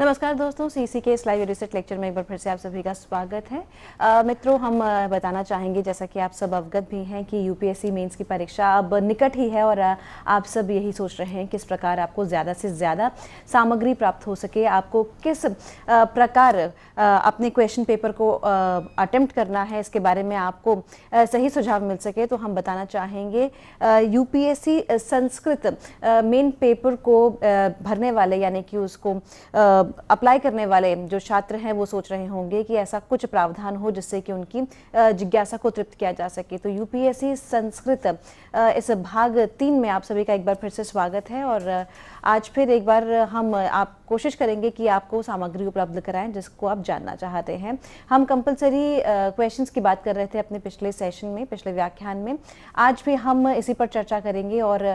नमस्कार दोस्तों, सीसी के इस लाइव रिसर्च लेक्चर में एक बार फिर से आप सभी का स्वागत है। मित्रों, हम बताना चाहेंगे, जैसा कि आप सब अवगत भी हैं, कि यूपीएससी मेंस की परीक्षा अब निकट ही है और आप सब यही सोच रहे हैं किस प्रकार आपको ज़्यादा से ज़्यादा सामग्री प्राप्त हो सके, आपको किस प्रकार अपने क्वेश्चन पेपर को अटेम्प्ट करना है, इसके बारे में आपको सही सुझाव मिल सके। तो हम बताना चाहेंगे यूपीएससी संस्कृत मेन पेपर को भरने वाले, यानी कि उसको अप्लाई करने वाले जो छात्र हैं वो सोच रहे होंगे कि ऐसा कुछ प्रावधान हो जिससे कि उनकी जिज्ञासा को तृप्त किया जा सके। तो यूपीएससी संस्कृत इस भाग 3 में आप सभी का एक बार फिर से स्वागत है और आज फिर एक बार हम आप कोशिश करेंगे कि आपको सामग्री उपलब्ध कराएं जिसको आप जानना चाहते हैं। हम कंपलसरी क्वेश्चंस की बात कर रहे थे अपने पिछले सेशन में, पिछले व्याख्यान में। आज भी हम इसी पर चर्चा करेंगे और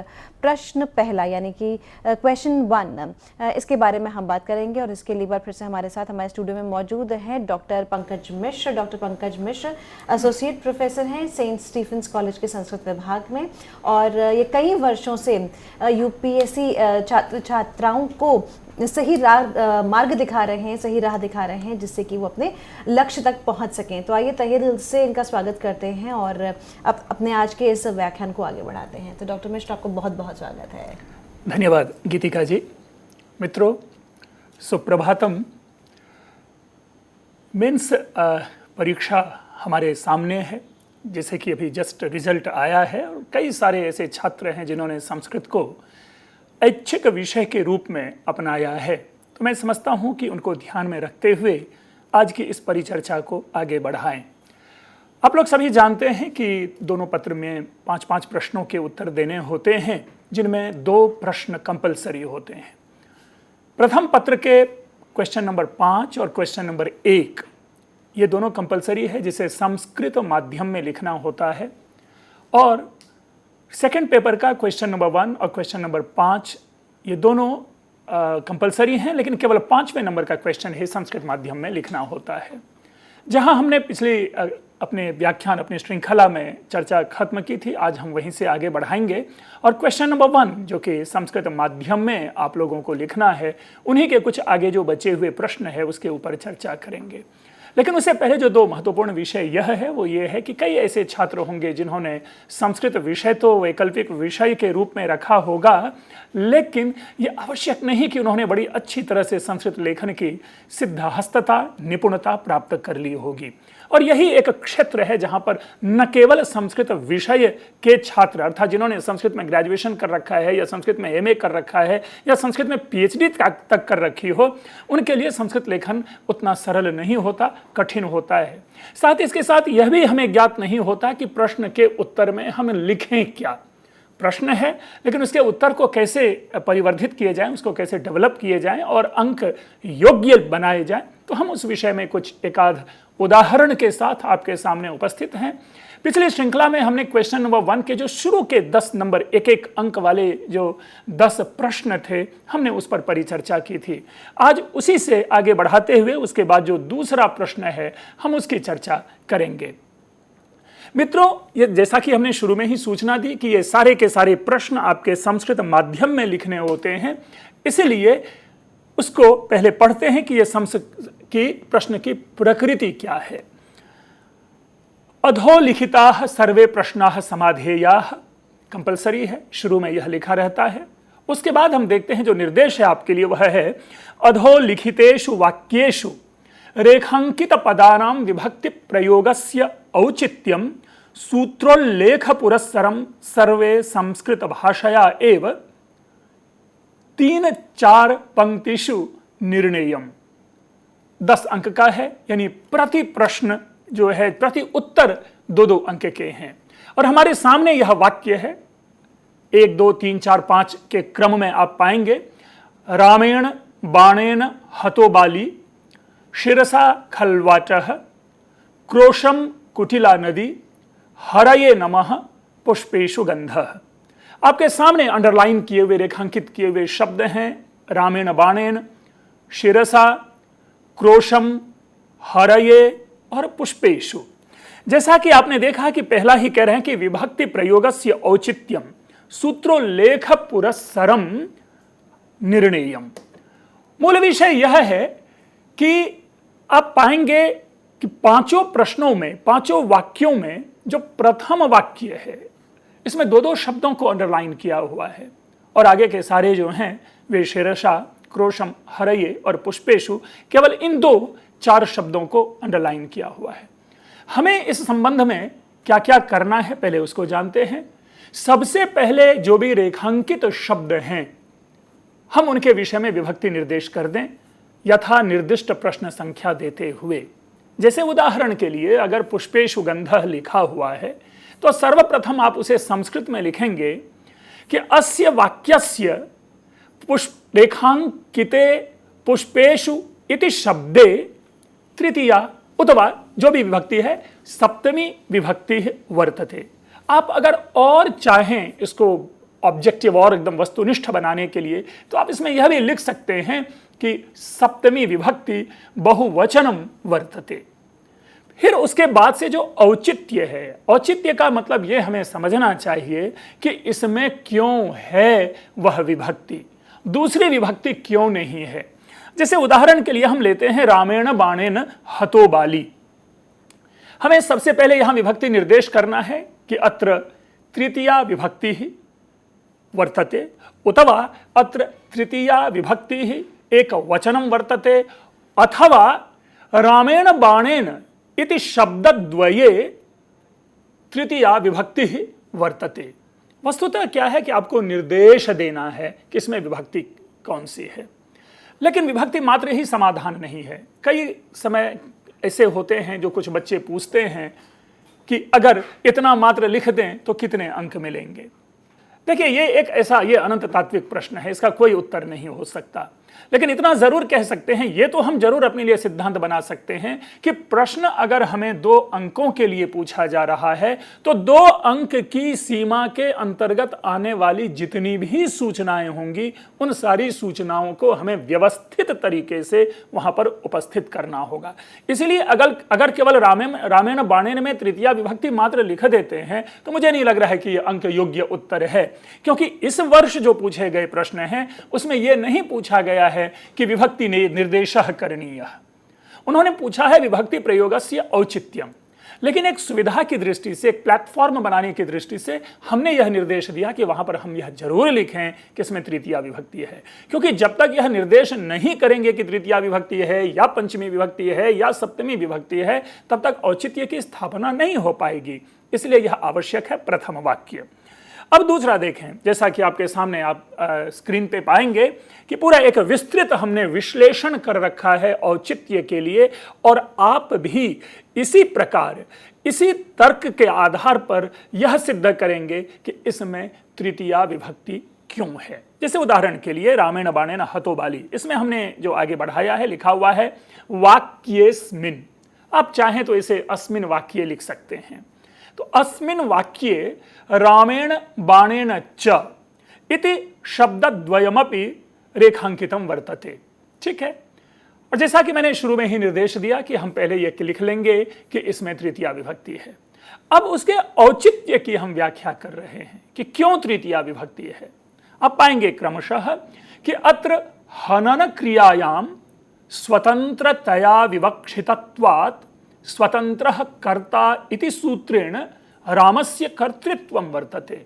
प्रश्न पहला यानी कि क्वेश्चन 1 इसके बारे में हम बात करेंगे। और इसके लिए बार फिर से हमारे साथ हमारे स्टूडियो में मौजूद हैं डॉक्टर पंकज मिश्र। डॉक्टर पंकज मिश्र एसोसिएट प्रोफेसर हैं सेंट स्टीफेंस कॉलेज के संस्कृत विभाग में और ये कई वर्षों से यूपीएससी छात्र छात्राओं को सही मार्ग दिखा रहे हैं, सही राह दिखा रहे हैं जिससे कि वो अपने लक्ष्य तक पहुंच सकें। तो आइए तहे दिल से इनका स्वागत करते हैं और अपने आज के इस व्याख्यान को आगे बढ़ाते हैं। तो डॉक्टर मिश्र, आपको बहुत बहुत स्वागत है। धन्यवाद गीतिका जी। मित्रों, सुप्रभातम। मेंस परीक्षा हमारे सामने है, जैसे कि अभी जस्ट रिजल्ट आया है और कई सारे ऐसे छात्र हैं जिन्होंने संस्कृत को ऐच्छिक विषय के रूप में अपनाया है। तो मैं समझता हूं कि उनको ध्यान में रखते हुए आज की इस परिचर्चा को आगे बढ़ाएं। आप लोग सभी जानते हैं कि दोनों पत्र में 5-5 प्रश्नों के उत्तर देने होते हैं, जिनमें 2 प्रश्न कंपलसरी होते हैं। प्रथम पत्र के क्वेश्चन नंबर 5 और क्वेश्चन नंबर 1 ये दोनों कंपलसरी है, जिसे संस्कृत माध्यम में लिखना होता है। और सेकंड पेपर का क्वेश्चन नंबर 1 और क्वेश्चन नंबर 5 ये दोनों कंपलसरी हैं, लेकिन केवल 5वें नंबर का क्वेश्चन है संस्कृत माध्यम में लिखना होता है। जहां हमने पिछले अपने व्याख्यान, अपनी श्रृंखला में चर्चा खत्म की थी, आज हम वहीं से आगे बढ़ाएंगे और क्वेश्चन नंबर 1 जो कि संस्कृत माध्यम में आप लोगों को लिखना है, उन्हीं के कुछ आगे जो बचे हुए प्रश्न है उसके ऊपर चर्चा करेंगे। लेकिन उससे पहले जो 2 महत्वपूर्ण विषय यह है वो ये है कि कई ऐसे छात्र होंगे जिन्होंने संस्कृत विषय तो वैकल्पिक विषय के रूप में रखा होगा, लेकिन ये आवश्यक नहीं कि उन्होंने बड़ी अच्छी तरह से संस्कृत लेखन की सिद्धहस्तता, निपुणता प्राप्त कर ली होगी। और यही एक क्षेत्र है जहां पर न केवल संस्कृत विषय के छात्र, अर्थात जिन्होंने संस्कृत में ग्रेजुएशन कर रखा है या संस्कृत में एमए कर रखा है या संस्कृत में पीएचडी तक कर रखी हो, उनके लिए संस्कृत लेखन उतना सरल नहीं होता, कठिन होता है। साथ ही इसके साथ यह भी हमें ज्ञात नहीं होता कि प्रश्न के उत्तर में हम लिखें क्या। प्रश्न है, लेकिन उसके उत्तर को कैसे परिवर्धित किए जाएं, उसको कैसे डेवलप किए जाएं और अंक योग्य बनाए जाएं। तो हम उस विषय में कुछ एकाध उदाहरण के साथ आपके सामने उपस्थित हैं। पिछली श्रृंखला में हमने क्वेश्चन नंबर 1 के जो शुरू के 10 नंबर 1-1 अंक वाले जो 10 प्रश्न थे, हमने उस पर परिचर्चा की थी। आज उसी से आगे बढ़ाते हुए उसके बाद जो दूसरा प्रश्न है हम उसकी चर्चा करेंगे। मित्रों, ये जैसा कि हमने शुरू में ही सूचना दी कि ये सारे के सारे प्रश्न आपके संस्कृत माध्यम में लिखने होते हैं, इसलिए उसको पहले पढ़ते हैं कि ये संस्कृत की प्रश्न की प्रकृति क्या है। अधोलिखिताः सर्वे प्रश्नाः समाधेयाः कंपलसरी है, शुरू में यह लिखा रहता है। उसके बाद हम देखते हैं जो निर्देश है आपके लिए वह है अधोलिखितेषु वाक्येषु रेखांकित पदानां विभक्ति प्रयोगस्य औचित्यं सूत्रोल्लेख पुरस्सरं सर्वे संस्कृत भाषया एव 3-4 पंक्तिषु निर्णयम्। 10 अंक का है, यानी प्रति प्रश्न जो है, प्रति उत्तर 2-2 अंक के हैं। और हमारे सामने यह वाक्य है, 1, 2, 3, 4, 5 के क्रम में आप पाएंगे। रामेण बाणेन हतो बाली शिरसा खल्वाचः क्रोशम कुटिला नदी हरये नमः पुष्पेषु गंधः। आपके सामने अंडरलाइन किए हुए, रेखांकित किए हुए शब्द हैं रामेण बाणेन, शिरसा, क्रोशम, हरये और पुष्पेषु। जैसा कि आपने देखा कि पहला ही कह रहे हैं कि विभक्ति प्रयोगस्य औचित्यम सूत्रोल्लेख पुरस्सरम निर्णयम। मूल विषय यह है कि आप पाएंगे कि पांचों प्रश्नों में, पांचों वाक्यों में जो प्रथम वाक्य है इसमें दो दो शब्दों को अंडरलाइन किया हुआ है और आगे के सारे जो हैं वे शिरसा, क्रोशम, हरये और पुष्पेशु केवल इन दो चार शब्दों को अंडरलाइन किया हुआ है। हमें इस संबंध में क्या क्या करना है पहले उसको जानते हैं। सबसे पहले जो भी रेखांकित शब्द हैं हम उनके विषय में विभक्ति निर्देश कर दें यथा निर्दिष्ट प्रश्न संख्या देते हुए। जैसे उदाहरण के लिए अगर पुष्पेशु गंधः लिखा हुआ है तो सर्वप्रथम आप उसे संस्कृत में लिखेंगे कि अस्य वाक्यस्य रेखांकिते पुष्पेशु इति शब्दे तृतीया अथवा जो भी विभक्ति है सप्तमी विभक्ति वर्तते। आप अगर और चाहें इसको ऑब्जेक्टिव और एकदम वस्तुनिष्ठ बनाने के लिए तो आप इसमें यह भी लिख सकते हैं कि सप्तमी विभक्ति बहुवचनम वर्तते। फिर उसके बाद से जो औचित्य है, औचित्य का मतलब यह हमें समझना चाहिए कि इसमें क्यों है वह विभक्ति, दूसरी विभक्ति क्यों नहीं है। जैसे उदाहरण के लिए हम लेते हैं रामेण बाणेन हतो बाली। हमें सबसे पहले यहां विभक्ति निर्देश करना है कि अत्र तृतीया विभक्ति ही वर्तते अथवा अत्र तृतीया विभक्ति ही एक वचनम वर्तते अथवा रामेण बाणेन इति शब्दद्वये तृतीया विभक्ति ही वर्तते। वस्तुतः क्या है कि आपको निर्देश देना है कि इसमें विभक्ति कौन सी है, लेकिन विभक्ति मात्र ही समाधान नहीं है। कई समय ऐसे होते हैं जो कुछ बच्चे पूछते हैं कि अगर इतना मात्र लिख दें तो कितने अंक मिलेंगे। देखिए ये एक ऐसा ये अनंत तात्विक प्रश्न है, इसका कोई उत्तर नहीं हो सकता, लेकिन इतना जरूर कह सकते हैं, ये तो हम जरूर अपने लिए सिद्धांत बना सकते हैं कि प्रश्न अगर हमें 2 अंकों के लिए पूछा जा रहा है तो 2 अंक की सीमा के अंतर्गत आने वाली जितनी भी सूचनाएं होंगी उन सारी सूचनाओं को हमें व्यवस्थित तरीके से वहां पर उपस्थित करना होगा। इसलिए अगर केवल रामेण बाणेन में तृतीया विभक्ति मात्र लिख देते हैं तो मुझे नहीं लग रहा है कि यह अंक योग्य उत्तर है, क्योंकि इस वर्ष जो पूछे गए प्रश्न हैं उसमें यह नहीं पूछा गया है कि विभक्ति निर्देशः करणीयः। उन्होंने पूछा है विभक्ति प्रयोगस्य औचित्यम, लेकिन एक सुविधा की दृष्टि से, एक प्लेटफॉर्म बनाने की दृष्टि से हमने यह निर्देश दिया कि वहां पर हम यह जरूर लिखें कि इसमें तृतीया विभक्ति है, क्योंकि जब तक यह निर्देश नहीं करेंगे कि तृतीया विभक्ति है या पंचमी विभक्ति है या सप्तमी विभक्ति है तब तक औचित्य की स्थापना नहीं हो पाएगी। इसलिए यह आवश्यक है प्रथम वाक्य। अब दूसरा देखें, जैसा कि आपके सामने आप स्क्रीन पे पाएंगे कि पूरा एक विस्तृत हमने विश्लेषण कर रखा है औचित्य के लिए, और आप भी इसी प्रकार इसी तर्क के आधार पर यह सिद्ध करेंगे कि इसमें तृतीया विभक्ति क्यों है। जैसे उदाहरण के लिए रामेण बाणेन हतो बाली, इसमें हमने जो आगे बढ़ाया है लिखा हुआ है वाक्येस्मिन्। आप चाहें तो इसे अस्मिन् वाक्ये लिख सकते हैं। तो अस्मिन् वाक्ये रामेण बाणेन च इति शब्दद्वयमपि रेखांकितम वर्तते। ठीक है, और जैसा कि मैंने शुरू में ही निर्देश दिया कि हम पहले यह लिख लेंगे कि इसमें तृतीया विभक्ति है। अब उसके औचित्य की हम व्याख्या कर रहे हैं कि क्यों तृतीया विभक्ति है। आप पाएंगे क्रमशः कि अत्र हनन क्रियायाम स्वतंत्रतया विवक्षितत्वात् स्वतंत्रः कर्ता इति सूत्रेण रामस्य कर्तृत्वं वर्तते।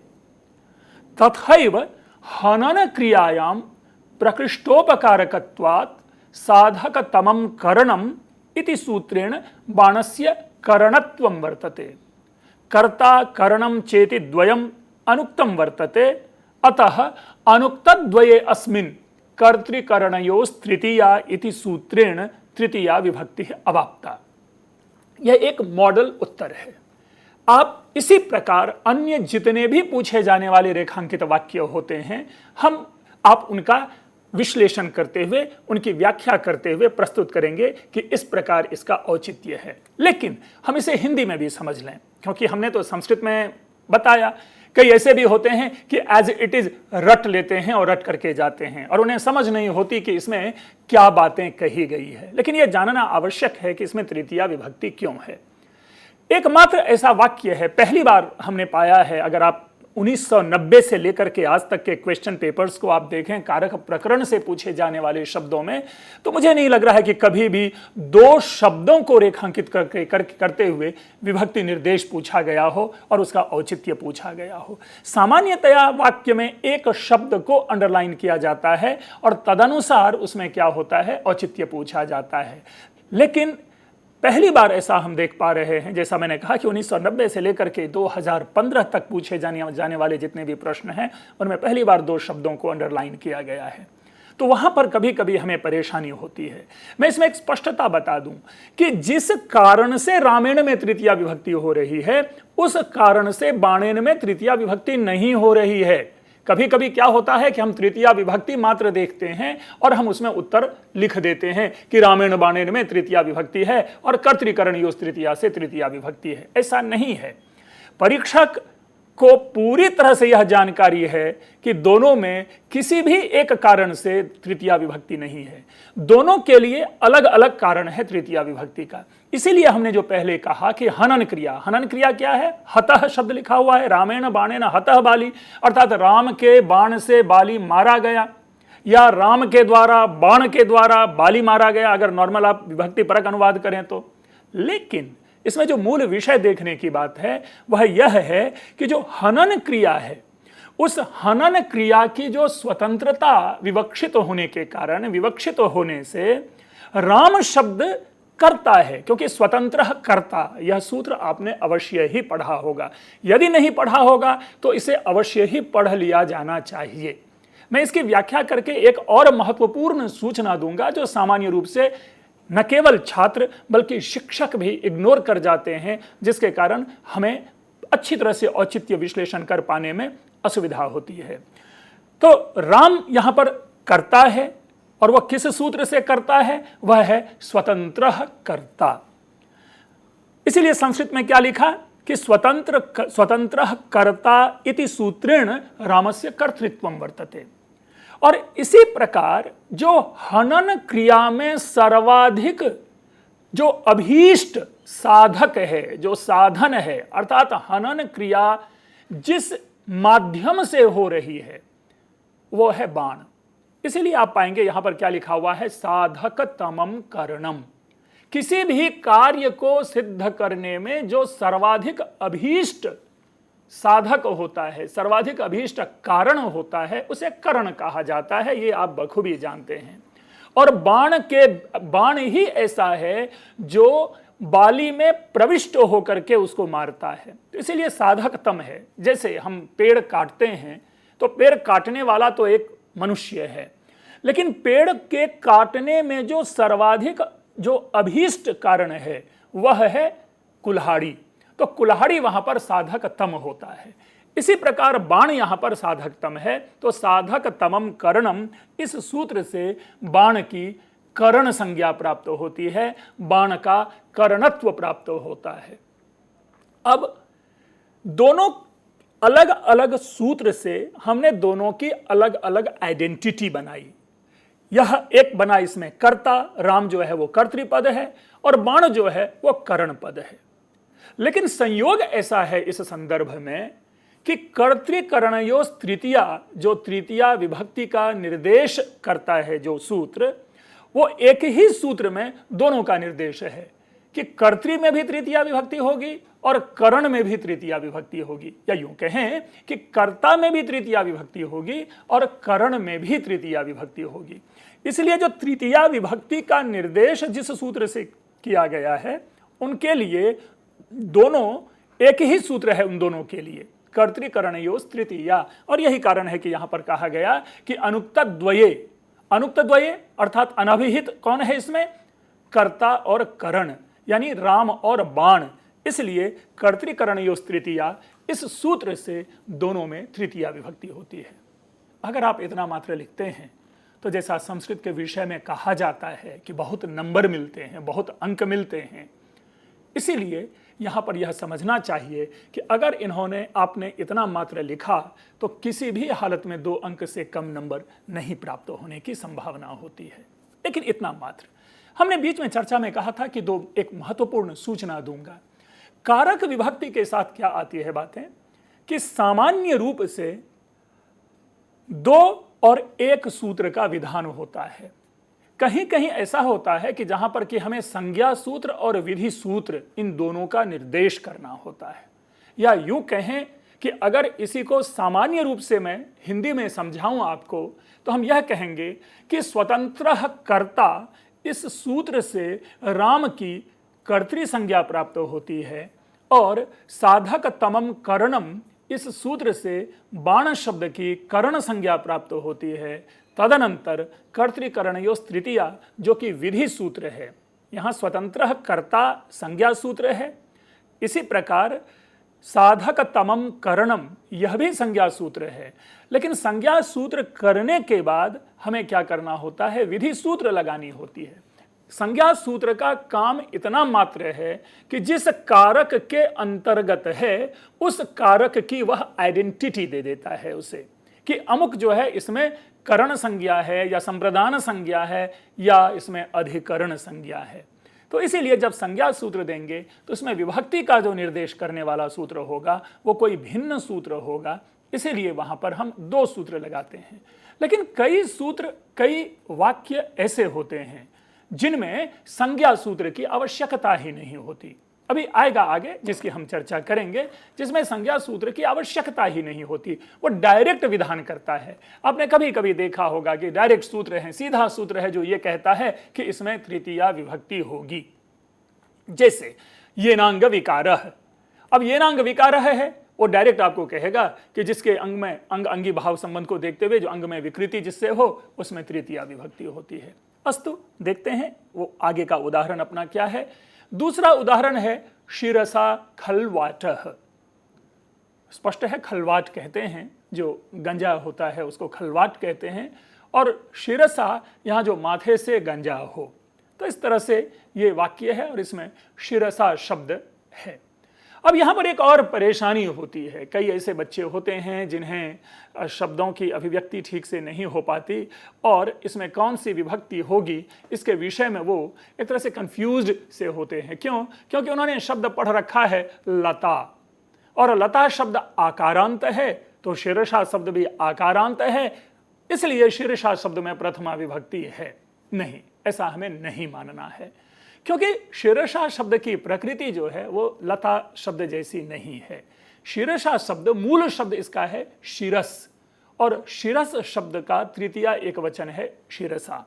तथैव हनन क्रियायां प्रकृष्टोपकारकत्वात् साधकतमं करणम् इति सूत्रेण बाणस्य करणत्वं वर्तते। कर्ता करणं चेति द्वयम् अनुक्तं वर्तते, अतः अनुक्तद्वये अस्मिन् कर्तृकरणयोस्तृतीया इति सूत्रेण तृतीया विभक्तिः अवाप्ता। यह एक मॉडल उत्तर है। आप इसी प्रकार अन्य जितने भी पूछे जाने वाले रेखांकित वाक्य होते हैं आप उनका विश्लेषण करते हुए, उनकी व्याख्या करते हुए प्रस्तुत करेंगे कि इस प्रकार इसका औचित्य है। लेकिन हम इसे हिंदी में भी समझ लें, क्योंकि हमने तो संस्कृत में बताया, कई ऐसे भी होते हैं कि एज इट इज रट लेते हैं और रट करके जाते हैं और उन्हें समझ नहीं होती कि इसमें क्या बातें कही गई है। लेकिन यह जानना आवश्यक है कि इसमें तृतीया विभक्ति क्यों है। एकमात्र ऐसा वाक्य है, पहली बार हमने पाया है, अगर आप 1990 से लेकर के आज तक के क्वेश्चन पेपर्स को आप देखें, कारक प्रकरण से पूछे जाने वाले शब्दों में, तो मुझे नहीं लग रहा है कि कभी भी दो शब्दों को रेखांकित करते हुए विभक्ति निर्देश पूछा गया हो और उसका औचित्य पूछा गया हो। सामान्यतया वाक्य में एक शब्द को अंडरलाइन किया जाता है और तदनुसार उसमें क्या होता है, औचित्य पूछा जाता है। लेकिन पहली बार ऐसा हम देख पा रहे हैं, जैसा मैंने कहा कि 1990 से लेकर के 2015 तक पूछे जाने वाले जितने भी प्रश्न हैं उनमें पहली बार दो शब्दों को अंडरलाइन किया गया है। तो वहां पर कभी कभी हमें परेशानी होती है। मैं इसमें एक स्पष्टता बता दूं कि जिस कारण से रामेण में तृतीया विभक्ति हो रही है उस कारण से बाणेन में तृतीया विभक्ति नहीं हो रही है। कभी कभी क्या होता है कि हम तृतीया विभक्ति मात्र देखते हैं और हम उसमें उत्तर लिख देते हैं कि रामेण बाणेन में तृतीया विभक्ति है और कर्तृकरणयोस् तृतीया से तृतीया विभक्ति है। ऐसा नहीं है। परीक्षक को पूरी तरह से यह जानकारी है कि दोनों में किसी भी एक कारण से तृतीया विभक्ति नहीं है, दोनों के लिए अलग अलग कारण है तृतीया विभक्ति का। इसीलिए हमने जो पहले कहा कि हनन क्रिया क्या है, हतः शब्द लिखा हुआ है, रामेण बाणेन हतः बाली, अर्थात राम के बाण से बाली मारा गया या राम के द्वारा बाण के द्वारा बाली मारा गया, अगर नॉर्मल आप विभक्ति परक अनुवाद करें तो। लेकिन इसमें जो मूल विषय देखने की बात है वह यह है कि जो हनन क्रिया है उस हनन क्रिया की जो स्वतंत्रता विवक्षित होने के कारण, विवक्षित होने से राम शब्द करता है, क्योंकि स्वतंत्र कर्ता, यह सूत्र आपने अवश्य ही पढ़ा होगा। यदि नहीं पढ़ा होगा तो इसे अवश्य ही पढ़ लिया जाना चाहिए। मैं इसकी व्याख्या करके एक और महत्वपूर्ण सूचना दूंगा जो सामान्य रूप से न केवल छात्र बल्कि शिक्षक भी इग्नोर कर जाते हैं, जिसके कारण हमें अच्छी तरह से औचित्य विश्लेषण कर पाने में असुविधा होती है। तो राम यहां पर करता है और वह किस सूत्र से करता है, वह है स्वतंत्र कर्ता। इसीलिए संस्कृत में क्या लिखा कि स्वतंत्र कर्ता इति सूत्रेण रामस्य कर्तृत्वं वर्तते। और इसी प्रकार जो हनन क्रिया में सर्वाधिक जो अभीष्ट साधक है, जो साधन है, अर्थात हनन क्रिया जिस माध्यम से हो रही है वो है बाण। इसीलिए आप पाएंगे यहां पर क्या लिखा हुआ है, साधकतमं करणम। किसी भी कार्य को सिद्ध करने में जो सर्वाधिक अभीष्ट साधक होता है, सर्वाधिक अभीष्ट कारण होता है, उसे करण कहा जाता है। ये आप बखूबी जानते हैं। और बाण ही ऐसा है जो बाली में प्रविष्ट होकर के उसको मारता है, तो इसीलिए साधकतम है। जैसे हम पेड़ काटते हैं तो पेड़ काटने वाला तो एक मनुष्य है, लेकिन पेड़ के काटने में जो सर्वाधिक जो अभीष्ट कारण है वह है कुल्हाड़ी। तो कुल्हाड़ी वहां पर साधकतम होता है। इसी प्रकार बाण यहां पर साधकतम है, तो साधकतमं करणम, इस सूत्र से बाण की करण संज्ञा प्राप्त होती है, बाण का करणत्व प्राप्त होता है। अब दोनों अलग अलग सूत्र से हमने दोनों की अलग अलग आइडेंटिटी बनाई। यह एक बना इसमें कर्ता, राम जो है वो कर्तृपद है और बाण जो है वो करण पद है। लेकिन संयोग ऐसा है इस संदर्भ में कि कर्तृकरणयोस् तृतीया, जो तृतीया विभक्ति का निर्देश करता है जो सूत्र, वो एक ही सूत्र में दोनों का निर्देश है कि कर्तृ में भी तृतीया विभक्ति होगी और करण में भी तृतीया विभक्ति होगी, या यूं कहें कि कर्ता में भी तृतीया विभक्ति होगी और करण में भी तृतीया विभक्ति होगी। इसलिए जो तृतीया विभक्ति का निर्देश जिस सूत्र से किया गया है उनके लिए दोनों एक ही सूत्र है, उन दोनों के लिए कर्तृकरणयोस् तृतीया। और यही कारण है कि यहां पर कहा गया कि अनुक्त द्वये अर्थात अनभिहित कौन है इसमें, कर्ता और करण, यानी राम और बाण। इसलिए कर्तृकरणयोस् तृतीया, इस सूत्र से दोनों में तृतीया विभक्ति होती है। अगर आप इतना मात्र लिखते हैं तो जैसा संस्कृत के विषय में कहा जाता है कि बहुत नंबर मिलते हैं, बहुत अंक मिलते हैं, इसीलिए यहां पर यह समझना चाहिए कि अगर आपने इतना मात्र लिखा तो किसी भी हालत में 2 अंक से कम नंबर नहीं प्राप्त होने की संभावना होती है। लेकिन इतना मात्र हमने बीच में चर्चा में कहा था कि एक महत्वपूर्ण सूचना दूंगा। कारक विभक्ति के साथ क्या आती है बातें, कि सामान्य रूप से 2 और 1 सूत्र का विधान होता है। कहीं कहीं ऐसा होता है कि जहां पर कि हमें संज्ञा सूत्र और विधि सूत्र इन दोनों का निर्देश करना होता है। या यूं कहें कि अगर इसी को सामान्य रूप से मैं हिंदी में समझाऊं आपको, तो हम यह कहेंगे कि स्वतंत्र कर्ता इस सूत्र से राम की कर्तृ संज्ञा प्राप्त होती है और साधक तमम करणम इस सूत्र से बाण शब्द की करण संज्ञा प्राप्त होती है। तदनंतर कर्तृकरणयोस् तृतीया जो कि विधि सूत्र है। यहाँ स्वतंत्र कर्ता संज्ञा सूत्र है, इसी प्रकार साधक तमम करणम यह भी संज्ञा सूत्र है। लेकिन संज्ञा सूत्र करने के बाद हमें क्या करना होता है, विधि सूत्र लगानी होती है। संज्ञा सूत्र का काम इतना मात्र है कि जिस कारक के अंतर्गत है उस कारक की वह आइडेंटिटी दे देता है उसे, कि अमुक जो है इसमें करण संज्ञा है या संप्रदान संज्ञा है या इसमें अधिकरण संज्ञा है। तो इसीलिए जब संज्ञा सूत्र देंगे तो उसमें विभक्ति का जो निर्देश करने वाला सूत्र होगा वो कोई भिन्न सूत्र होगा, इसीलिए वहां पर हम 2 सूत्र लगाते हैं। लेकिन कई सूत्र, कई वाक्य ऐसे होते हैं जिनमें संज्ञा सूत्र की आवश्यकता ही नहीं होती। अभी आएगा आगे जिसकी हम चर्चा करेंगे, जिसमें संज्ञा सूत्र की आवश्यकता ही नहीं होती, वो डायरेक्ट विधान करता है। आपने कभी कभी देखा होगा कि डायरेक्ट सूत्र है, सीधा सूत्र है जो ये कहता है कि इसमें तृतीया विभक्ति होगी। जैसे येनांग विकारः, अब येनांग विकारः है, वो डायरेक्ट आपको कहेगा कि जिसके अंग में अंग अंगी भाव संबंध को देखते हुए जो अंग में विकृति जिससे हो उसमें तृतीया विभक्ति होती है। अस्तु, देखते हैं वो आगे का उदाहरण अपना क्या है। दूसरा उदाहरण है शिरसा खलवाटः। स्पष्ट है, खलवाट कहते हैं, जो गंजा होता है उसको खलवाट कहते हैं, और शिरसा यहाँ जो माथे से गंजा हो। तो इस तरह से ये वाक्य है और इसमें शिरसा शब्द है। अब यहाँ पर एक और परेशानी होती है। कई ऐसे बच्चे होते हैं जिन्हें शब्दों की अभिव्यक्ति ठीक से नहीं हो पाती और इसमें कौन सी विभक्ति होगी इसके विषय में वो एक तरह से कंफ्यूज्ड से होते हैं। क्यों? क्योंकि उन्होंने शब्द पढ़ रखा है लता, और लता शब्द आकारांत है तो शीर्षा शब्द भी आकारांत है, इसलिए शीर्षा शब्द में प्रथमा विभक्ति है। नहीं, ऐसा हमें नहीं मानना है, क्योंकि शीर्षा शब्द की प्रकृति जो है वो लता शब्द जैसी नहीं है। शीर्षा शब्द मूल शब्द इसका है शिरस, और शिरस शब्द का तृतीया एक वचन है शिरसा।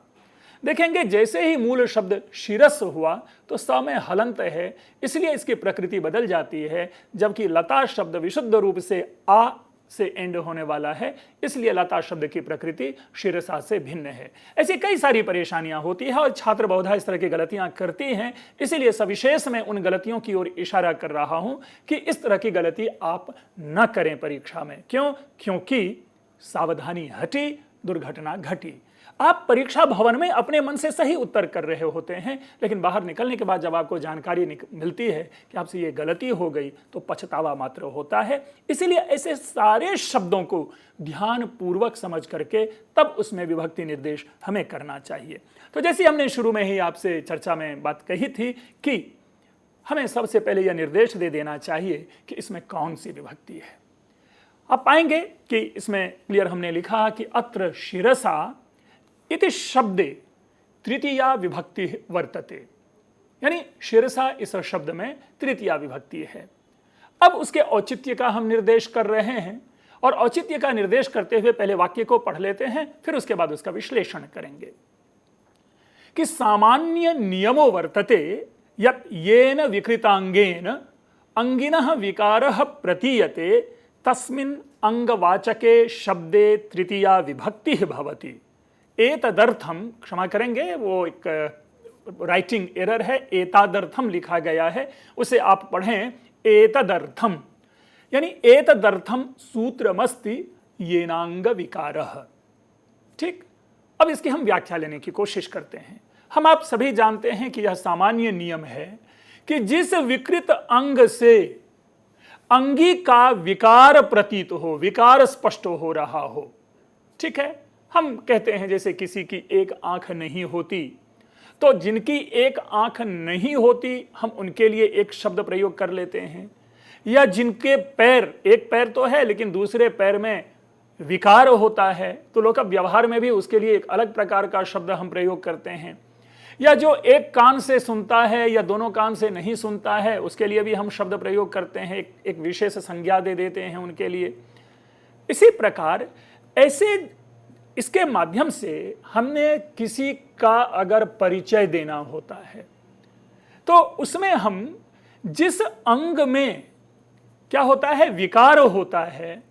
देखेंगे जैसे ही मूल शब्द शिरस हुआ तो स में हलंत है, इसलिए इसकी प्रकृति बदल जाती है, जबकि लता शब्द विशुद्ध रूप से आ से एंड होने वाला है, इसलिए लता शब्द की प्रकृति शिरसा से भिन्न है। ऐसी कई सारी परेशानियां होती है और छात्र बहुधा इस तरह की गलतियां करती हैं, इसीलिए सविशेष मैं उन गलतियों की ओर इशारा कर रहा हूं कि इस तरह की गलती आप न करें परीक्षा में। क्यों? क्योंकि सावधानी हटी दुर्घटना घटी। आप परीक्षा भवन में अपने मन से सही उत्तर कर रहे होते हैं, लेकिन बाहर निकलने के बाद जब आपको जानकारी मिलती है कि आपसे ये गलती हो गई तो पछतावा मात्र होता है। इसीलिए ऐसे सारे शब्दों को ध्यान पूर्वक समझ करके तब उसमें विभक्ति निर्देश हमें करना चाहिए। तो जैसे हमने शुरू में ही आपसे चर्चा में बात कही थी कि हमें सबसे पहले यह निर्देश दे देना चाहिए कि इसमें कौन सी विभक्ति है। आप पाएंगे कि इसमें क्लियर हमने लिखा कि अत्र शिरसा इति शब्दे तृतीया विभक्ति वर्तते, यानी शिरसा इस शब्द में तृतीया विभक्ति है। अब उसके औचित्य का हम निर्देश कर रहे हैं, और औचित्य का निर्देश करते हुए पहले वाक्य को पढ़ लेते हैं, फिर उसके बाद उसका विश्लेषण करेंगे कि सामान्य नियमो वर्तते यत् येन विकृतांगेन अंगिनः विकारः प्रतीयते तस्मिन् अंगवाचके शब्दे तृतीया विभक्ति भवति। एतदर्थम, क्षमा करेंगे वो एक राइटिंग एरर है, एतादर्थम लिखा गया है, उसे आप पढ़ें एतदर्थम, यानी एतदर्थम सूत्रमस्ति येनांग विकारः। ठीक, अब इसकी हम व्याख्या लेने की कोशिश करते हैं। हम आप सभी जानते हैं कि यह सामान्य नियम है कि जिस विकृत अंग से अंगी का विकार प्रतीत हो, विकार स्पष्ट हो रहा हो, ठीक है, हम कहते हैं जैसे किसी की एक आंख नहीं होती, तो जिनकी एक आंख नहीं होती हम उनके लिए एक शब्द प्रयोग कर लेते हैं, या जिनके पैर, एक पैर तो है लेकिन दूसरे पैर में विकार होता है, तो लोक व्यवहार में भी उसके लिए एक अलग प्रकार का शब्द हम प्रयोग करते हैं। या जो एक कान से सुनता है या दोनों कान से नहीं सुनता है, उसके लिए भी हम शब्द प्रयोग करते हैं, एक विशेष संज्ञा दे देते हैं उनके लिए। इसी प्रकार ऐसे इसके माध्यम से हमने किसी का अगर परिचय देना होता है तो उसमें हम जिस अंग में क्या होता है, विकार होता है,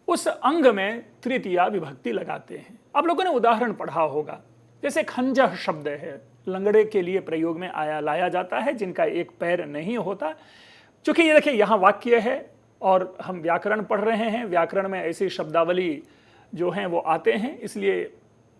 उस अंग में तृतीया विभक्ति लगाते हैं। आप लोगों ने उदाहरण पढ़ा होगा, जैसे खंजह शब्द है, लंगड़े के लिए प्रयोग में लाया जाता है जिनका एक पैर नहीं होता। चूंकि ये देखिए यहाँ वाक्य है और हम व्याकरण पढ़ रहे हैं, व्याकरण में ऐसी शब्दावली जो हैं वो आते हैं, इसलिए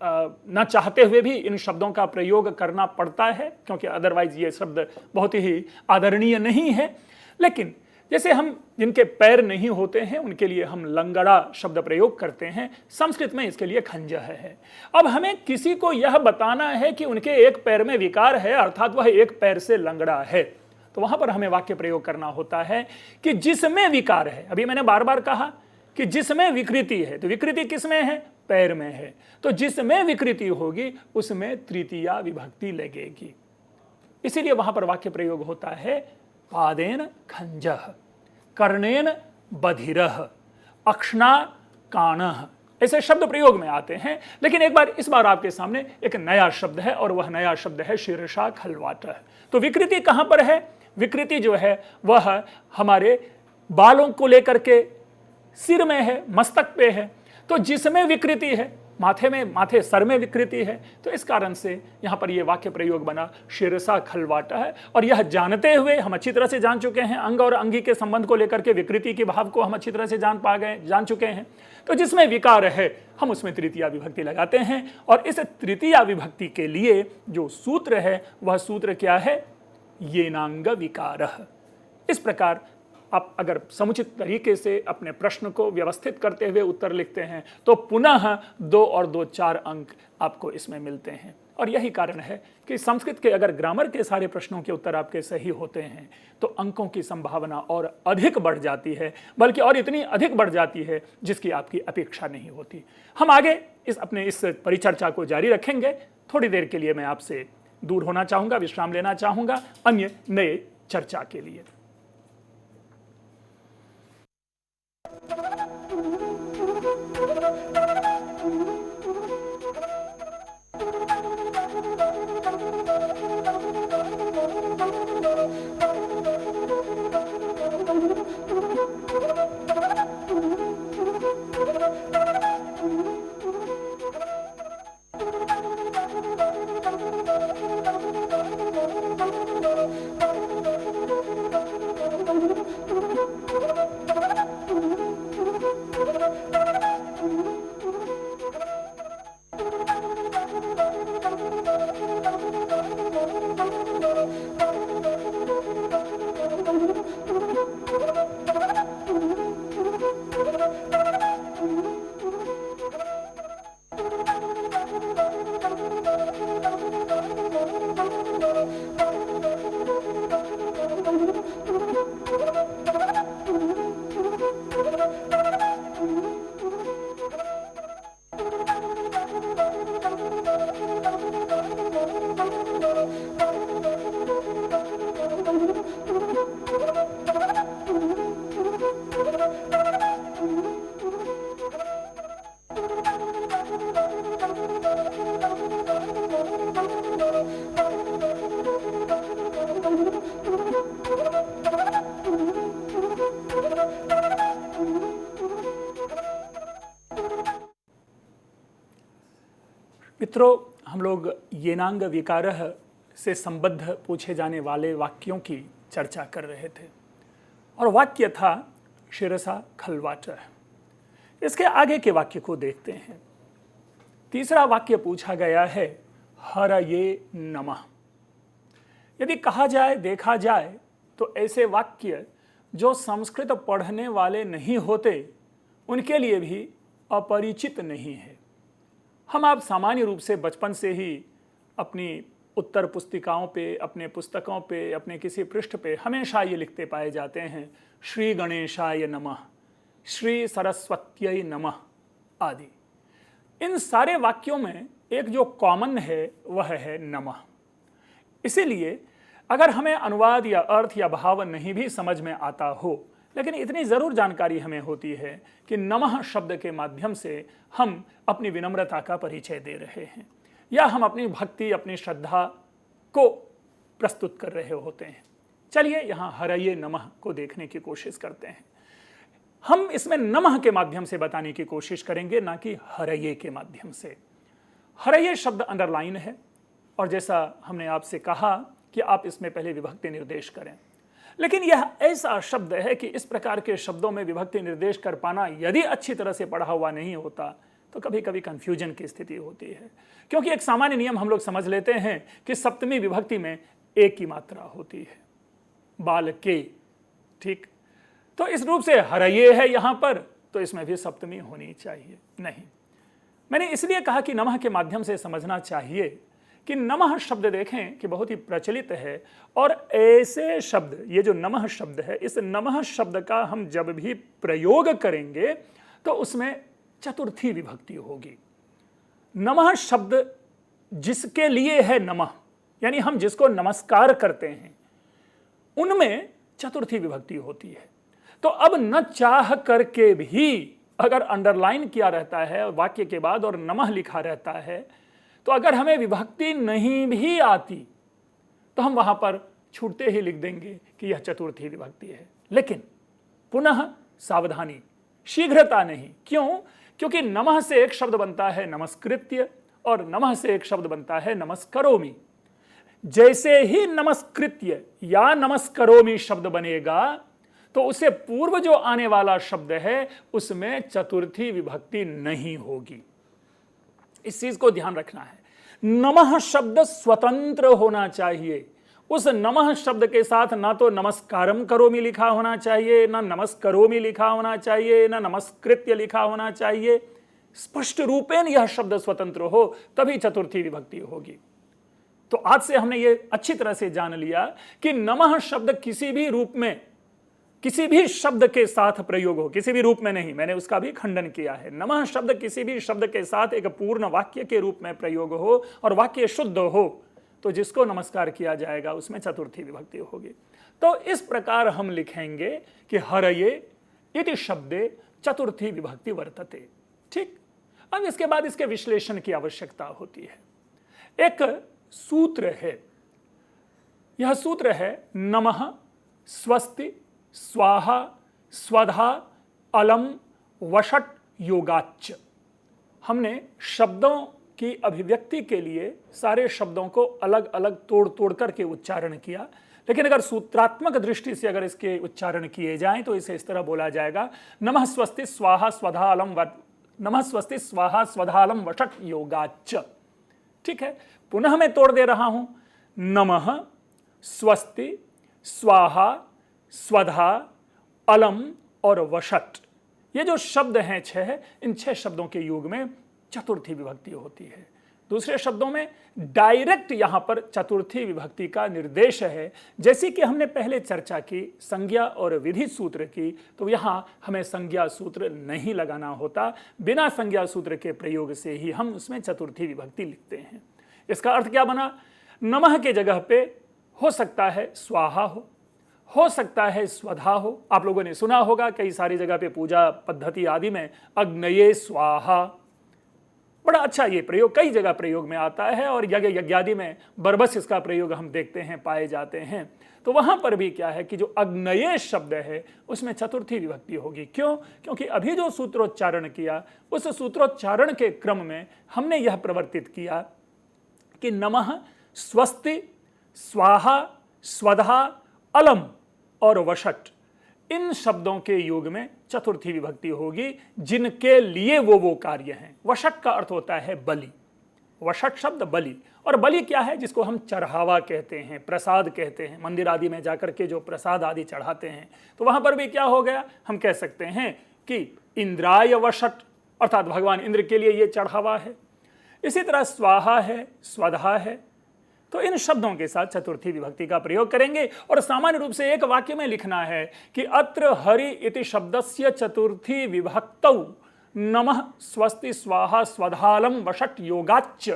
न चाहते हुए भी इन शब्दों का प्रयोग करना पड़ता है, क्योंकि अदरवाइज ये शब्द बहुत ही आदरणीय नहीं है। लेकिन जैसे हम जिनके पैर नहीं होते हैं उनके लिए हम लंगड़ा शब्द प्रयोग करते हैं, संस्कृत में इसके लिए खंजह है। अब हमें किसी को यह बताना है कि उनके एक पैर में विकार है, अर्थात वह एक पैर से लंगड़ा है, तो वहां पर हमें वाक्य प्रयोग करना होता है कि जिसमें विकार है। अभी मैंने बार बार कहा कि जिसमें विकृति है, तो विकृति किसमें है, पैर में है, तो जिसमें विकृति होगी उसमें तृतीया विभक्ति लगेगी। इसीलिए वहां पर वाक्य प्रयोग होता है पादेन खंजः, कर्णेन बधिरः, अक्षणा काणः, ऐसे शब्द प्रयोग में आते हैं। लेकिन एक बार इस बार आपके सामने एक नया शब्द है और वह नया शब्द है शीर्षा खलवातः। तो विकृति कहां पर है, विकृति जो है वह हमारे बालों को लेकर के सिर में है, मस्तक पे है। तो जिसमें विकृति है, माथे सर में विकृति है, तो इस कारण से यहां पर यह वाक्य प्रयोग बना शीर्षा खलवाटा है। और यह जानते हुए हम अच्छी तरह से जान चुके हैं, अंग और अंगी के संबंध को लेकर के विकृति के भाव को हम अच्छी तरह से जान चुके हैं। तो जिसमें विकार है हम उसमें तृतीया विभक्ति लगाते हैं। और इस तृतीया विभक्ति के लिए जो सूत्र है वह सूत्र क्या है, येनांग विकारः। इस प्रकार आप अगर समुचित तरीके से अपने प्रश्न को व्यवस्थित करते हुए उत्तर लिखते हैं तो पुनः 2 और 2 4 अंक आपको इसमें मिलते हैं। और यही कारण है कि संस्कृत के अगर ग्रामर के सारे प्रश्नों के उत्तर आपके सही होते हैं तो अंकों की संभावना और अधिक बढ़ जाती है, बल्कि और इतनी अधिक बढ़ जाती है जिसकी आपकी अपेक्षा नहीं होती। हम आगे इस परिचर्चा को जारी रखेंगे। थोड़ी देर के लिए मैं आपसे दूर होना चाहूँगा, विश्राम लेना चाहूँगा अन्य नए चर्चा के लिए। मित्रों, हम लोग येनांग विकारः से संबद्ध पूछे जाने वाले वाक्यों की चर्चा कर रहे थे और वाक्य था शिरसा खलवाटः। इसके आगे के वाक्य को देखते हैं। तीसरा वाक्य पूछा गया है हरये नमः। यदि कहा जाए, देखा जाए तो ऐसे वाक्य जो संस्कृत पढ़ने वाले नहीं होते उनके लिए भी अपरिचित नहीं है। हम आप सामान्य रूप से बचपन से ही अपनी उत्तर पुस्तिकाओं पे, अपने पुस्तकों पे, अपने किसी पृष्ठ पे हमेशा ये लिखते पाए जाते हैं, श्री गणेशाय नमः, श्री सरस्वत्यै नमः आदि। इन सारे वाक्यों में एक जो कॉमन है वह है नमः। इसीलिए अगर हमें अनुवाद या अर्थ या भाव नहीं भी समझ में आता हो, लेकिन इतनी जरूर जानकारी हमें होती है कि नमः शब्द के माध्यम से हम अपनी विनम्रता का परिचय दे रहे हैं, या हम अपनी भक्ति, अपनी श्रद्धा को प्रस्तुत कर रहे होते हैं। चलिए यहाँ हरये नमः को देखने की कोशिश करते हैं। हम इसमें नमः के माध्यम से बताने की कोशिश करेंगे, ना कि हरये के माध्यम से। हरये शब्द अंडरलाइन है, और जैसा हमने आपसे कहा कि आप इसमें पहले विभक्ति निर्देश करें, लेकिन यह ऐसा शब्द है कि इस प्रकार के शब्दों में विभक्ति निर्देश कर पाना यदि अच्छी तरह से पढ़ा हुआ नहीं होता तो कभी कभी कंफ्यूजन की स्थिति होती है। क्योंकि एक सामान्य नियम हम लोग समझ लेते हैं कि सप्तमी विभक्ति में एक की मात्रा होती है, बाल के, ठीक। तो इस रूप से हरये है यहां पर, तो इसमें भी सप्तमी होनी चाहिए। नहीं, मैंने इसलिए कहा कि नमः के माध्यम से समझना चाहिए कि नमः शब्द देखें कि बहुत ही प्रचलित है, और ऐसे शब्द, ये जो नमः शब्द है, इस नमः शब्द का हम जब भी प्रयोग करेंगे तो उसमें चतुर्थी विभक्ति होगी। नमः शब्द जिसके लिए है नमः, यानी हम जिसको नमस्कार करते हैं, उनमें चतुर्थी विभक्ति होती है। तो अब न चाह करके भी अगर अंडरलाइन किया रहता है वाक्य के बाद और नमः लिखा रहता है, तो अगर हमें विभक्ति नहीं भी आती तो हम वहां पर छूटते ही लिख देंगे कि यह चतुर्थी विभक्ति है। लेकिन पुनः सावधानी, शीघ्रता नहीं। क्यों? क्योंकि नमः से एक शब्द बनता है नमस्कृत्य, और नमः से एक शब्द बनता है नमस्करोमि। जैसे ही नमस्कृत्य या नमस्करोमि शब्द बनेगा तो उससे पूर्व जो आने वाला शब्द है उसमें चतुर्थी विभक्ति नहीं होगी। इस चीज को ध्यान रखना है। नमः शब्द स्वतंत्र होना चाहिए। उस नमः शब्द के साथ ना तो नमस्कारम करोमि लिखा होना चाहिए, ना नमस्करोमि लिखा होना चाहिए, ना नमस्कृत्य लिखा होना चाहिए। स्पष्ट रूपेण यह शब्द स्वतंत्र हो, तभी चतुर्थी विभक्ति होगी। तो आज से हमने ये अच्छी तरह से जान लिया कि नमः शब्द किसी भी रूप में, किसी भी शब्द के साथ प्रयोग हो, किसी भी रूप में नहीं, मैंने उसका भी खंडन किया है। नमः शब्द किसी भी शब्द के साथ एक पूर्ण वाक्य के रूप में प्रयोग हो और वाक्य शुद्ध हो, तो जिसको नमस्कार किया जाएगा उसमें चतुर्थी विभक्ति होगी। तो इस प्रकार हम लिखेंगे कि हरये इति शब्दे चतुर्थी विभक्ति वर्तते। ठीक। अब इसके बाद इसके विश्लेषण की आवश्यकता होती है। एक सूत्र है, यह सूत्र है नमः स्वस्ति स्वाहा स्वधा अलम वषट योगाच्च। हमने शब्दों की अभिव्यक्ति के लिए सारे शब्दों को अलग अलग तोड़ तोड़ करके उच्चारण किया, लेकिन अगर सूत्रात्मक दृष्टि से अगर इसके उच्चारण किए जाएं तो इसे इस तरह बोला जाएगा, नमः स्वस्ति स्वाहा स्वधा अलम नमः स्वस्ति स्वाहा स्वधा अलम वषट योगाच्च। ठीक है, पुनः मैं तोड़ दे रहा हूं, नमः स्वस्ति स्वाहा स्वधा अलम और वषट। ये जो शब्द हैं छह, इन छह शब्दों के योग में चतुर्थी विभक्ति होती है। दूसरे शब्दों में डायरेक्ट यहां पर चतुर्थी विभक्ति का निर्देश है। जैसे कि हमने पहले चर्चा की संज्ञा और विधि सूत्र की, तो यहां हमें संज्ञा सूत्र नहीं लगाना होता, बिना संज्ञा सूत्र के प्रयोग से ही हम उसमें चतुर्थी विभक्ति लिखते हैं। इसका अर्थ क्या बना? नमः के जगह पे हो सकता है स्वाहा हो सकता है स्वधा हो। आप लोगों ने सुना होगा कई सारी जगह पे पूजा पद्धति आदि में अग्नये स्वाहा, बड़ा अच्छा ये प्रयोग कई जगह प्रयोग में आता है, और यज्ञ यज्ञादि में बरबस इसका प्रयोग हम देखते हैं, पाए जाते हैं। तो वहां पर भी क्या है कि जो अग्नये शब्द है उसमें चतुर्थी विभक्ति होगी। क्यों? क्योंकि अभी जो सूत्रोच्चारण किया उस सूत्रोच्चारण के क्रम में हमने यह प्रवर्तित किया कि नमः स्वस्ति स्वाहा स्वधा अलम और वषट, इन शब्दों के योग में चतुर्थी विभक्ति होगी, जिनके लिए वो कार्य हैं। वषट का अर्थ होता है बलि। वषट शब्द बलि, और बलि क्या है? जिसको हम चढ़ावा कहते हैं, प्रसाद कहते हैं। मंदिर आदि में जाकर के जो प्रसाद आदि चढ़ाते हैं, तो वहां पर भी क्या हो गया? हम कह सकते हैं कि इंद्राय वषट, अर्थात भगवान इंद्र के लिए ये चढ़ावा है। इसी तरह स्वाहा है, स्वधा है, तो इन शब्दों के साथ चतुर्थी विभक्ति का प्रयोग करेंगे और सामान्य रूप से एक वाक्य में लिखना है कि अत्र हरि इति शब्दस्य चतुर्थी विभक्तौ नमः स्वस्ति स्वाहा स्वधालम वषट योगाच्च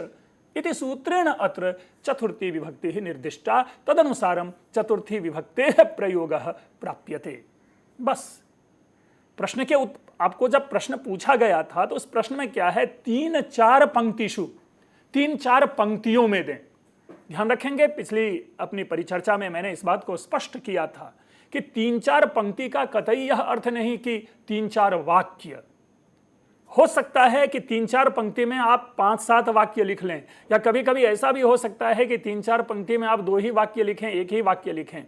इति सूत्रेण अत्र चतुर्थी विभक्ति निर्दिष्टा तदनुसारम चतुर्थी विभक्तेः प्रयोगः प्राप्यते। बस प्रश्न के आपको जब प्रश्न पूछा गया था तो उस प्रश्न में क्या है, 3-4 पंक्तिषु, 3-4 पंक्तियों में दें। ध्यान रखेंगे पिछली अपनी परिचर्चा में मैंने इस बात को स्पष्ट किया था कि 3-4 पंक्ति का कतई यह अर्थ नहीं कि 3-4 वाक्य। हो सकता है कि 3-4 पंक्ति में आप 5-7 वाक्य लिख लें, या कभी कभी ऐसा भी हो सकता है कि 3-4 पंक्ति में आप 2 ही वाक्य लिखें, 1 ही वाक्य लिखें।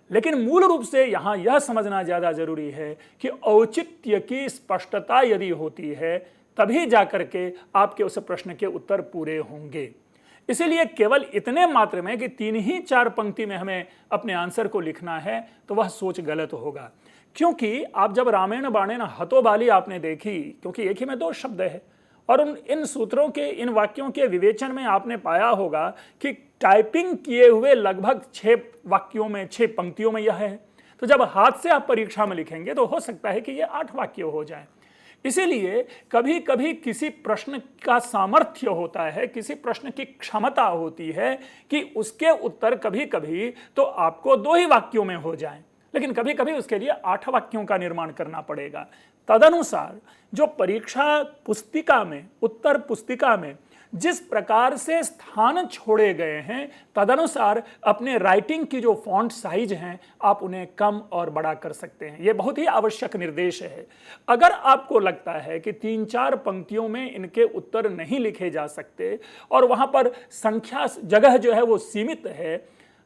लेकिन मूल रूप से यहां यह समझना ज्यादा जरूरी है कि औचित्य की स्पष्टता यदि होती है तभी जाकर के आपके उस प्रश्न के उत्तर पूरे होंगे। इसीलिए केवल इतने मात्र में कि 3 ही 4 पंक्ति में हमें अपने आंसर को लिखना है तो वह सोच गलत होगा। क्योंकि आप जब रामेण बाणेन हतो बाली आपने देखी, क्योंकि एक ही में 2 शब्द है, और इन सूत्रों के, इन वाक्यों के विवेचन में आपने पाया होगा कि टाइपिंग किए हुए लगभग 6 वाक्यों में, 6 पंक्तियों में यह है। तो जब हाथ से आप परीक्षा में लिखेंगे तो हो सकता है कि यह 8 वाक्य हो जाए। इसीलिए कभी कभी किसी प्रश्न का सामर्थ्य होता है, किसी प्रश्न की क्षमता होती है कि उसके उत्तर कभी कभी तो आपको 2 ही वाक्यों में हो जाएं, लेकिन कभी कभी उसके लिए 8 वाक्यों का निर्माण करना पड़ेगा। तदनुसार जो परीक्षा पुस्तिका में, उत्तर पुस्तिका में जिस प्रकार से स्थान छोड़े गए हैं, तदनुसार अपने राइटिंग की जो फॉन्ट साइज हैं आप उन्हें कम और बड़ा कर सकते हैं। यह बहुत ही आवश्यक निर्देश है। अगर आपको लगता है कि 3-4 पंक्तियों में इनके उत्तर नहीं लिखे जा सकते और वहां पर संख्या, जगह जो है वो सीमित है,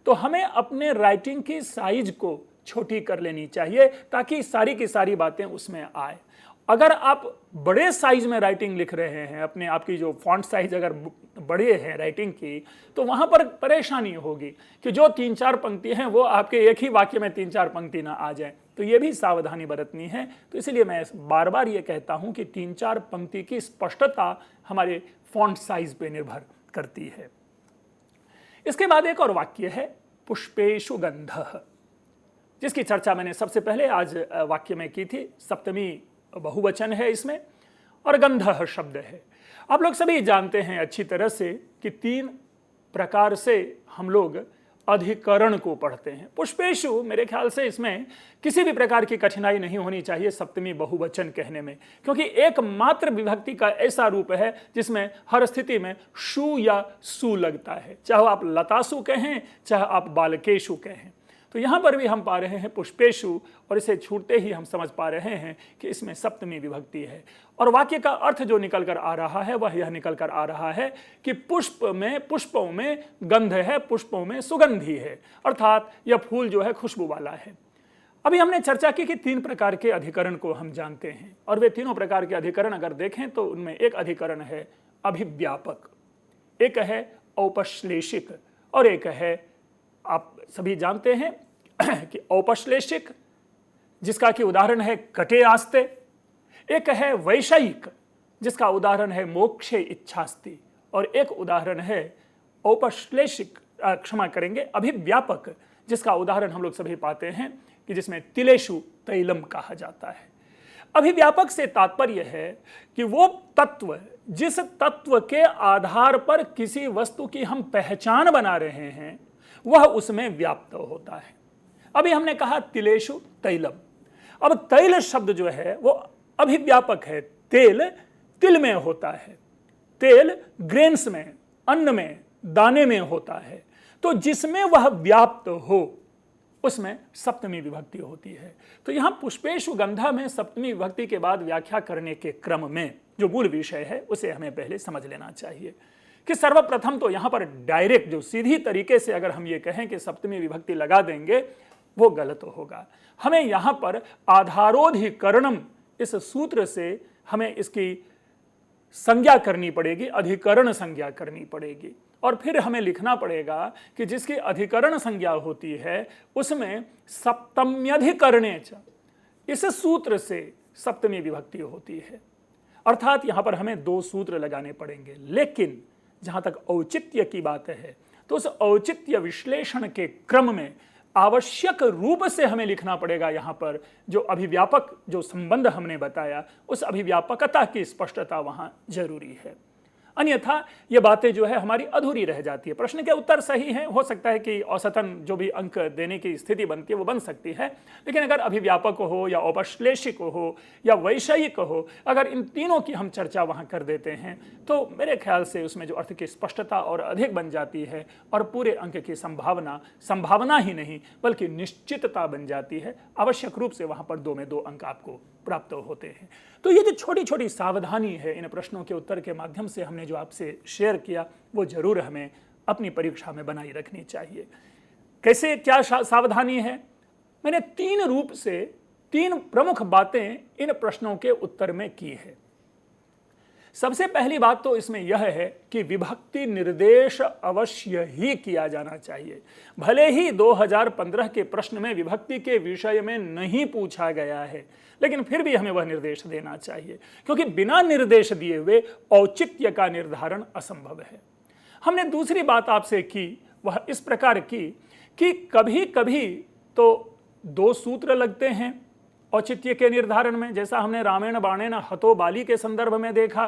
तो हमें अपने राइटिंग की साइज को छोटी कर लेनी चाहिए ताकि सारी की सारी बातें उसमें आए। अगर आप बड़े साइज में राइटिंग लिख रहे हैं, अपने आपकी जो फॉन्ट साइज अगर बड़े हैं राइटिंग की, तो वहां पर परेशानी होगी कि जो 3-4 पंक्ति हैं वो आपके एक ही वाक्य में 3-4 पंक्ति ना आ जाए। तो ये भी सावधानी बरतनी है। तो इसलिए मैं बार बार ये कहता हूं कि 3-4 पंक्ति की स्पष्टता हमारे फॉन्ट साइज पे निर्भर करती है। इसके बाद एक और वाक्य है पुष्पेषु गंधः, जिसकी चर्चा मैंने सबसे पहले आज वाक्य में की थी। सप्तमी बहुवचन है इसमें और गंधः शब्द है। आप लोग सभी जानते हैं अच्छी तरह से कि 3 प्रकार से हम लोग अधिकरण को पढ़ते हैं। पुष्पेषु, मेरे ख्याल से इसमें किसी भी प्रकार की कठिनाई नहीं होनी चाहिए सप्तमी बहुवचन कहने में, क्योंकि एकमात्र विभक्ति का ऐसा रूप है जिसमें हर स्थिति में शु या सु लगता है, चाहे आप लतासु कहें चाहे आप बालकेशु कहें। तो यहां पर भी हम पा रहे हैं पुष्पेषु, और इसे छूटते ही हम समझ पा रहे हैं कि इसमें सप्तमी विभक्ति है। और वाक्य का अर्थ जो निकल कर आ रहा है वह यह निकल कर आ रहा है कि पुष्पों में गंध है, पुष्पों में सुगंधी है, अर्थात यह फूल जो है खुशबू वाला है। अभी हमने चर्चा की कि 3 प्रकार के अधिकरण को हम जानते हैं, और वे तीनों प्रकार के अधिकरण अगर देखें तो उनमें एक अधिकरण है अभिव्यापक, एक है औपश्लेषिक, और एक है, आप सभी जानते हैं कि औपश्लेषिक जिसका कि उदाहरण है कटे आस्ते, एक है वैषयिक जिसका उदाहरण है मोक्षे इच्छास्ति, और एक उदाहरण है औपश्लेषिक, क्षमा करेंगे, अभिव्यापक, जिसका उदाहरण हम लोग सभी पाते हैं कि जिसमें तिलेषु तैलम कहा जाता है। अभिव्यापक से तात्पर्य है कि वो तत्व, जिस तत्व के आधार पर किसी वस्तु की हम पहचान बना रहे हैं वह उसमें व्याप्त होता है। अभी हमने कहा तिलेषु तैलम। अब तैल शब्द जो है वो अभिव्यापक है। तेल तिल में होता है, तेल ग्रेन्स में, अन्न में, दाने में होता है। तो जिसमें वह व्याप्त हो उसमें सप्तमी विभक्ति होती है। तो यहां पुष्पेषु गंधा में सप्तमी विभक्ति के बाद व्याख्या करने के क्रम में जो मूल विषय है उसे हमें पहले समझ लेना चाहिए कि सर्वप्रथम तो यहां पर डायरेक्ट, जो सीधी तरीके से अगर हम ये कहें कि सप्तमी विभक्ति लगा देंगे वो गलत होगा। हमें यहां पर आधारोधिकरणम, इस सूत्र से हमें इसकी संज्ञा करनी पड़ेगी, अधिकरण संज्ञा करनी पड़ेगी, और फिर हमें लिखना पड़ेगा कि जिसकी अधिकरण संज्ञा होती है उसमें सप्तम्यधिकरणे च, इस सूत्र से सप्तमी विभक्ति होती है। अर्थात यहां पर हमें 2 सूत्र लगाने पड़ेंगे। लेकिन जहाँ तक औचित्य की बात है तो उस औचित्य विश्लेषण के क्रम में आवश्यक रूप से हमें लिखना पड़ेगा यहाँ पर जो अभिव्यापक जो संबंध हमने बताया, उस अभिव्यापकता की स्पष्टता वहाँ जरूरी है। अन्यथा ये बातें जो है हमारी अधूरी रह जाती है। प्रश्न के उत्तर सही हैं, हो सकता है कि औसतन जो भी अंक देने की स्थिति बनती है वो बन सकती है, लेकिन अगर अभिव्यापक हो या औपश्लेषिक हो या वैषयिक हो, अगर इन तीनों की हम चर्चा वहाँ कर देते हैं तो मेरे ख्याल से उसमें जो अर्थ की स्पष्टता और अधिक बन जाती है और पूरे अंक की संभावना ही नहीं बल्कि निश्चितता बन जाती है। आवश्यक रूप से वहाँ पर 2 में 2 अंक आपको प्राप्त होते हैं। तो ये जो छोटी छोटी सावधानी है इन प्रश्नों के उत्तर के माध्यम से हमने जो आपसे शेयर किया वो जरूर हमें अपनी परीक्षा में बनाए रखनी चाहिए। कैसे, क्या सावधानी है? मैंने 3 रूप से 3 प्रमुख बातें इन प्रश्नों के उत्तर में की है। सबसे पहली बात तो इसमें यह है कि विभक्ति निर्देश अवश्य ही किया जाना चाहिए। भले ही 2015 के प्रश्न में विभक्ति के विषय में नहीं पूछा गया है, लेकिन फिर भी हमें वह निर्देश देना चाहिए, क्योंकि बिना निर्देश दिए हुए औचित्य का निर्धारण असंभव है। हमने दूसरी बात आपसे की वह इस प्रकार की कि कभी कभी तो 2 सूत्र लगते हैं औचित्य के निर्धारण में, जैसा हमने रामेण बाणेन हतो बाली के संदर्भ में देखा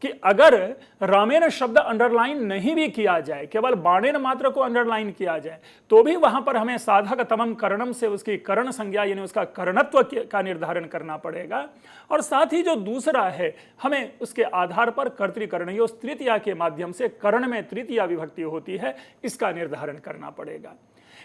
कि अगर रामेण शब्द अंडरलाइन नहीं भी किया जाए, केवल बाणेन मात्र को अंडरलाइन किया जाए, तो भी वहां पर हमें साधक तमम करणम से उसकी करण संज्ञा यानी उसका करणत्व का निर्धारण करना पड़ेगा। और साथ ही जो दूसरा है, हमें उसके आधार पर कर्तृकरणयोः तृतीया के माध्यम से करण में तृतीया विभक्ति होती है, इसका निर्धारण करना पड़ेगा।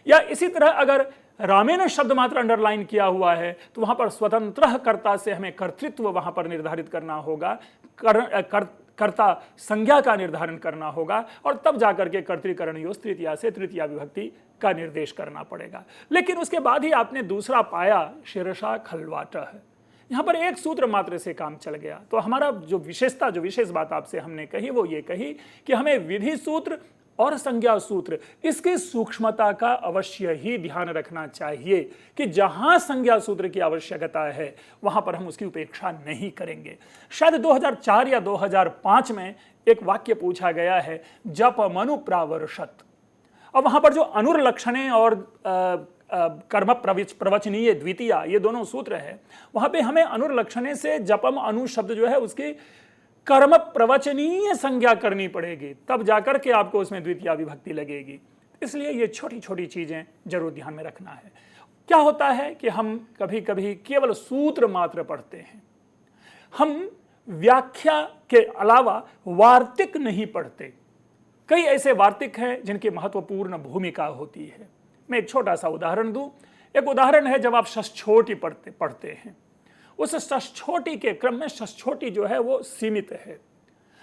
या इसी तरह अगर रामेण शब्द मात्र अंडरलाइन किया हुआ है तो वहां पर स्वतंत्र कर्ता से हमें कर्तृत्व वहां पर निर्धारित करना होगा, कर्ता संज्ञा का निर्धारण करना होगा, और तब जाकर के कर्तृकरणयोः तृतीया से तृतीया विभक्ति का निर्देश करना पड़ेगा। लेकिन उसके बाद ही आपने दूसरा पाया शिरसा खलवाट है, यहाँ पर एक सूत्र मात्र से काम चल गया। तो हमारा जो विशेष बात आपसे हमने कही वो ये कही कि हमें विधि सूत्र और संज्ञा सूत्र इसकी सूक्ष्मता का अवश्य ही ध्यान रखना चाहिए कि जहां संज्ञा सूत्र की आवश्यकता है वहां पर हम उसकी उपेक्षा नहीं करेंगे। शायद 2004 या 2005 में एक वाक्य पूछा गया है, जप मनु प्रावर्षत, और वहां पर जो अनुर्लक्षणे और कर्म प्रवचनीय द्वितीया ये दोनों सूत्र है, वहां पे हमें अनुर्लक्षणे से जपम अनु शब्द जो है उसकी कर्म प्रवचनीय संज्ञा करनी पड़ेगी, तब जाकर के आपको उसमें द्वितीया विभक्ति लगेगी। इसलिए ये छोटी छोटी चीजें जरूर ध्यान में रखना है। क्या होता है कि हम कभी कभी केवल सूत्र मात्र पढ़ते हैं, हम व्याख्या के अलावा वार्तिक नहीं पढ़ते। कई ऐसे वार्तिक हैं जिनकी महत्वपूर्ण भूमिका होती है। मैं एक छोटा सा उदाहरण दूं। एक उदाहरण है, जब आप षष्ठ्योटी पढ़ते हैं, उस षष्ठ्योटी के क्रम में षष्ठ्योटी जो है वो सीमित है,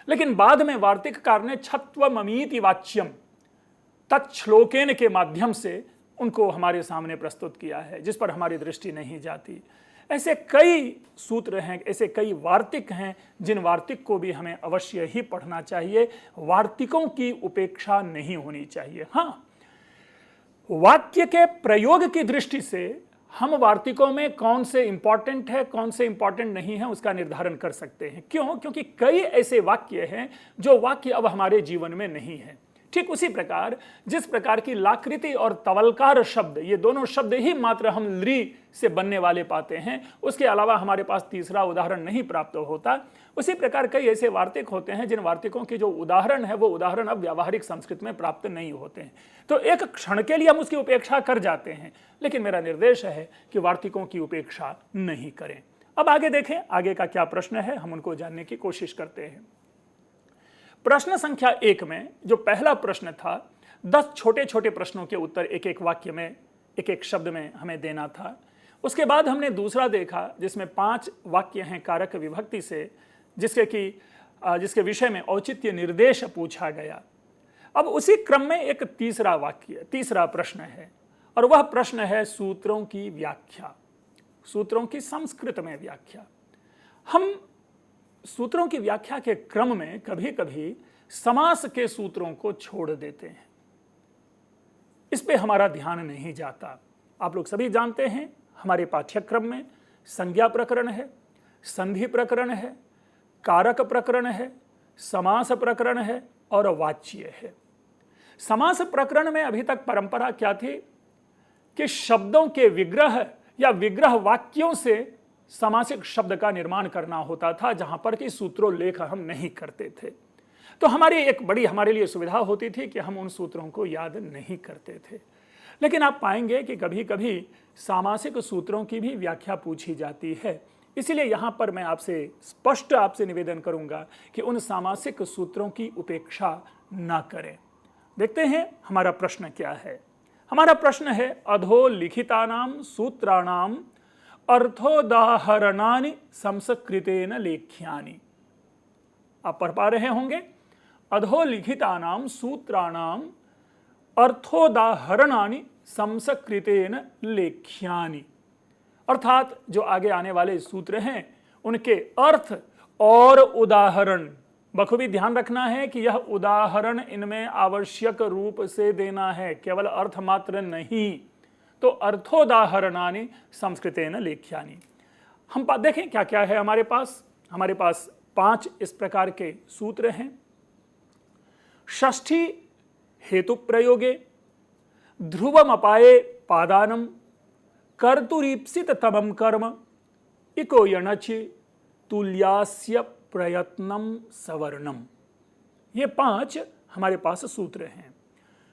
लेकिन बाद में वार्तिककार ने छत्वममीति वाच्यम तत्श्लोकेन के माध्यम से उनको हमारे सामने प्रस्तुत किया है, जिस पर हमारी दृष्टि नहीं जाती। ऐसे कई सूत्र हैं, ऐसे कई वार्तिक हैं जिन वार्तिक को भी हमें अवश्य ही पढ़ना चाहिए। वार्तिकों की उपेक्षा नहीं होनी चाहिए। हाँ, वाक्य के प्रयोग की दृष्टि से हम वार्तिकों में कौन से इंपॉर्टेंट है कौन से इंपॉर्टेंट नहीं है उसका निर्धारण कर सकते हैं। क्यों? क्योंकि कई ऐसे वाक्य हैं जो वाक्य अब हमारे जीवन में नहीं है। ठीक उसी प्रकार जिस प्रकार की लाकृति और तवलकार शब्द, ये दोनों शब्द ही मात्र हम लृ से बनने वाले पाते हैं, उसके अलावा हमारे पास तीसरा उदाहरण नहीं प्राप्त होता, उसी प्रकार कई ऐसे वार्तिक होते हैं जिन वार्तिकों के जो उदाहरण है वो उदाहरण अब व्यावहारिक संस्कृत में प्राप्त नहीं होते हैं। तो एक क्षण के लिए हम उसकी उपेक्षा कर जाते हैं, लेकिन मेरा निर्देश है कि वार्तिकों की उपेक्षा नहीं करें। अब आगे देखें, आगे का क्या प्रश्न है, हम उनको जानने की कोशिश करते हैं। प्रश्न संख्या 1 में जो पहला प्रश्न था, 10 छोटे छोटे प्रश्नों के उत्तर एक एक वाक्य में, एक एक शब्द में हमें देना था। उसके बाद हमने दूसरा देखा जिसमें 5 वाक्य हैं कारक विभक्ति से, जिसके विषय में औचित्य निर्देश पूछा गया। अब उसी क्रम में एक तीसरा प्रश्न है, और वह प्रश्न है सूत्रों की व्याख्या, सूत्रों की संस्कृत में व्याख्या। हम सूत्रों की व्याख्या के क्रम में कभी कभी समास के सूत्रों को छोड़ देते हैं, इस पे हमारा ध्यान नहीं जाता। आप लोग सभी जानते हैं हमारे पाठ्यक्रम में संज्ञा प्रकरण है, संधि प्रकरण है, कारक प्रकरण है, समास प्रकरण है और वाच्य है। समास प्रकरण में अभी तक परंपरा क्या थी कि शब्दों के विग्रह या विग्रह वाक्यों से समासिक शब्द का निर्माण करना होता था, जहां पर कि सूत्रोल्लेख हम नहीं करते थे। तो हमारी एक बड़ी हमारे लिए सुविधा होती थी कि हम उन सूत्रों को याद नहीं करते थे। लेकिन आप पाएंगे कि कभी कभी सामासिक सूत्रों की भी व्याख्या पूछी जाती है। इसीलिए यहां पर मैं आपसे स्पष्ट आपसे निवेदन करूंगा कि उन सामासिक सूत्रों की उपेक्षा ना करें। देखते हैं हमारा प्रश्न क्या है। हमारा प्रश्न है अधोलिखितानां सूत्राणाम अर्थोदाहरणानि संस्कृतेन लेख्यानि। आप पढ़ पा रहे होंगे, अधोलिखितानां सूत्राणाम अर्थोदाहरणानि संस्कृतेन लेख्यानि। अर्थात जो आगे आने वाले सूत्र हैं उनके अर्थ और उदाहरण, बखूबी ध्यान रखना है कि यह उदाहरण इनमें आवश्यक रूप से देना है, केवल अर्थ मात्र नहीं। तो अर्थोदाहरणानि संस्कृतेन लेख्यानि। हम देखें क्या क्या है हमारे पास 5 इस प्रकार के सूत्र हैं। षष्ठी हेतु प्रयोगे ध्रुवमपाये पादानम कर्तुरीप्सित तमम कर्म इको यणच तुल्यास्य प्रयत्नम सवर्णम। ये 5 हमारे पास सूत्र हैं।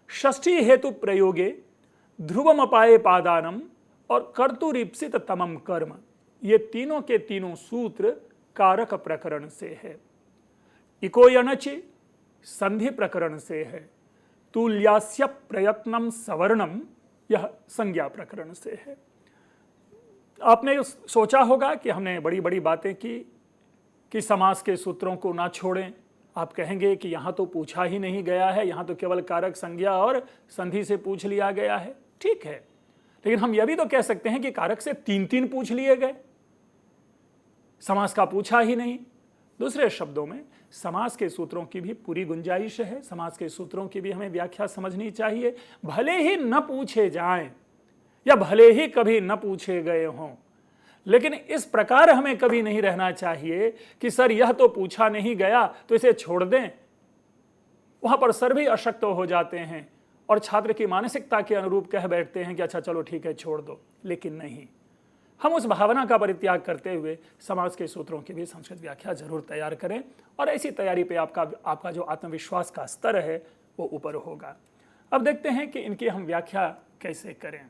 षष्ठी हेतु प्रयोगे ध्रुवमपाये पादानम और कर्तुरीप्सित तमम कर्म, ये तीनों के तीनों सूत्र कारक प्रकरण से है। इको यणच संधि प्रकरण से है। तुल्यास्य प्रयत्नम सवर्णम, यह संज्ञा प्रकरण से है। आपने सोचा होगा कि हमने बड़ी बड़ी बातें की कि समास के सूत्रों को ना छोड़ें। आप कहेंगे कि यहाँ तो पूछा ही नहीं गया है, यहाँ तो केवल कारक संज्ञा और संधि से पूछ लिया गया है। ठीक है, लेकिन हम यह भी तो कह सकते हैं कि कारक से 3 पूछ लिए गए, समास का पूछा ही नहीं। दूसरे शब्दों में समास के सूत्रों की भी पूरी गुंजाइश है। समास के सूत्रों की भी हमें व्याख्या समझनी चाहिए, भले ही न पूछे जाएं या भले ही कभी न पूछे गए हों। लेकिन इस प्रकार हमें कभी नहीं रहना चाहिए कि सर यह तो पूछा नहीं गया तो इसे छोड़ दें। वहां पर सर भी अशक्त हो जाते हैं और छात्र की मानसिकता के अनुरूप कह बैठते हैं कि अच्छा चलो ठीक है छोड़ दो। लेकिन नहीं, हम उस भावना का परित्याग करते हुए समास के सूत्रों की भी संस्कृत व्याख्या जरूर तैयार करें, और ऐसी तैयारी पे आपका जो आत्मविश्वास का स्तर है वो ऊपर होगा। अब देखते हैं कि इनकी हम व्याख्या कैसे करें।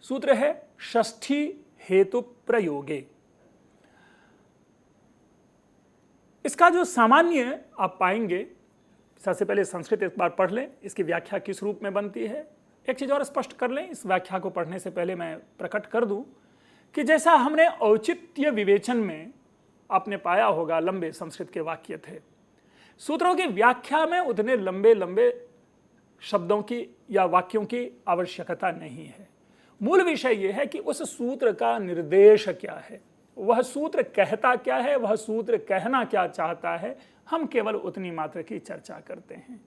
सूत्र है षष्ठी हेतु प्रयोगे। इसका जो सामान्य आप पाएंगे, सबसे पहले संस्कृत एक बार पढ़ लें, इसकी व्याख्या किस रूप में बनती है। एक चीज और स्पष्ट कर लें, इस व्याख्या को पढ़ने से पहले मैं प्रकट कर दूं कि जैसा हमने औचित्य विवेचन में आपने पाया होगा लंबे संस्कृत के वाक्य थे, सूत्रों की व्याख्या में उतने लंबे लंबे शब्दों की या वाक्यों की आवश्यकता नहीं है। मूल विषय यह है कि उस सूत्र का निर्देश क्या है, वह सूत्र कहता क्या है, वह सूत्र कहना क्या चाहता है, हम केवल उतनी मात्र की चर्चा करते हैं।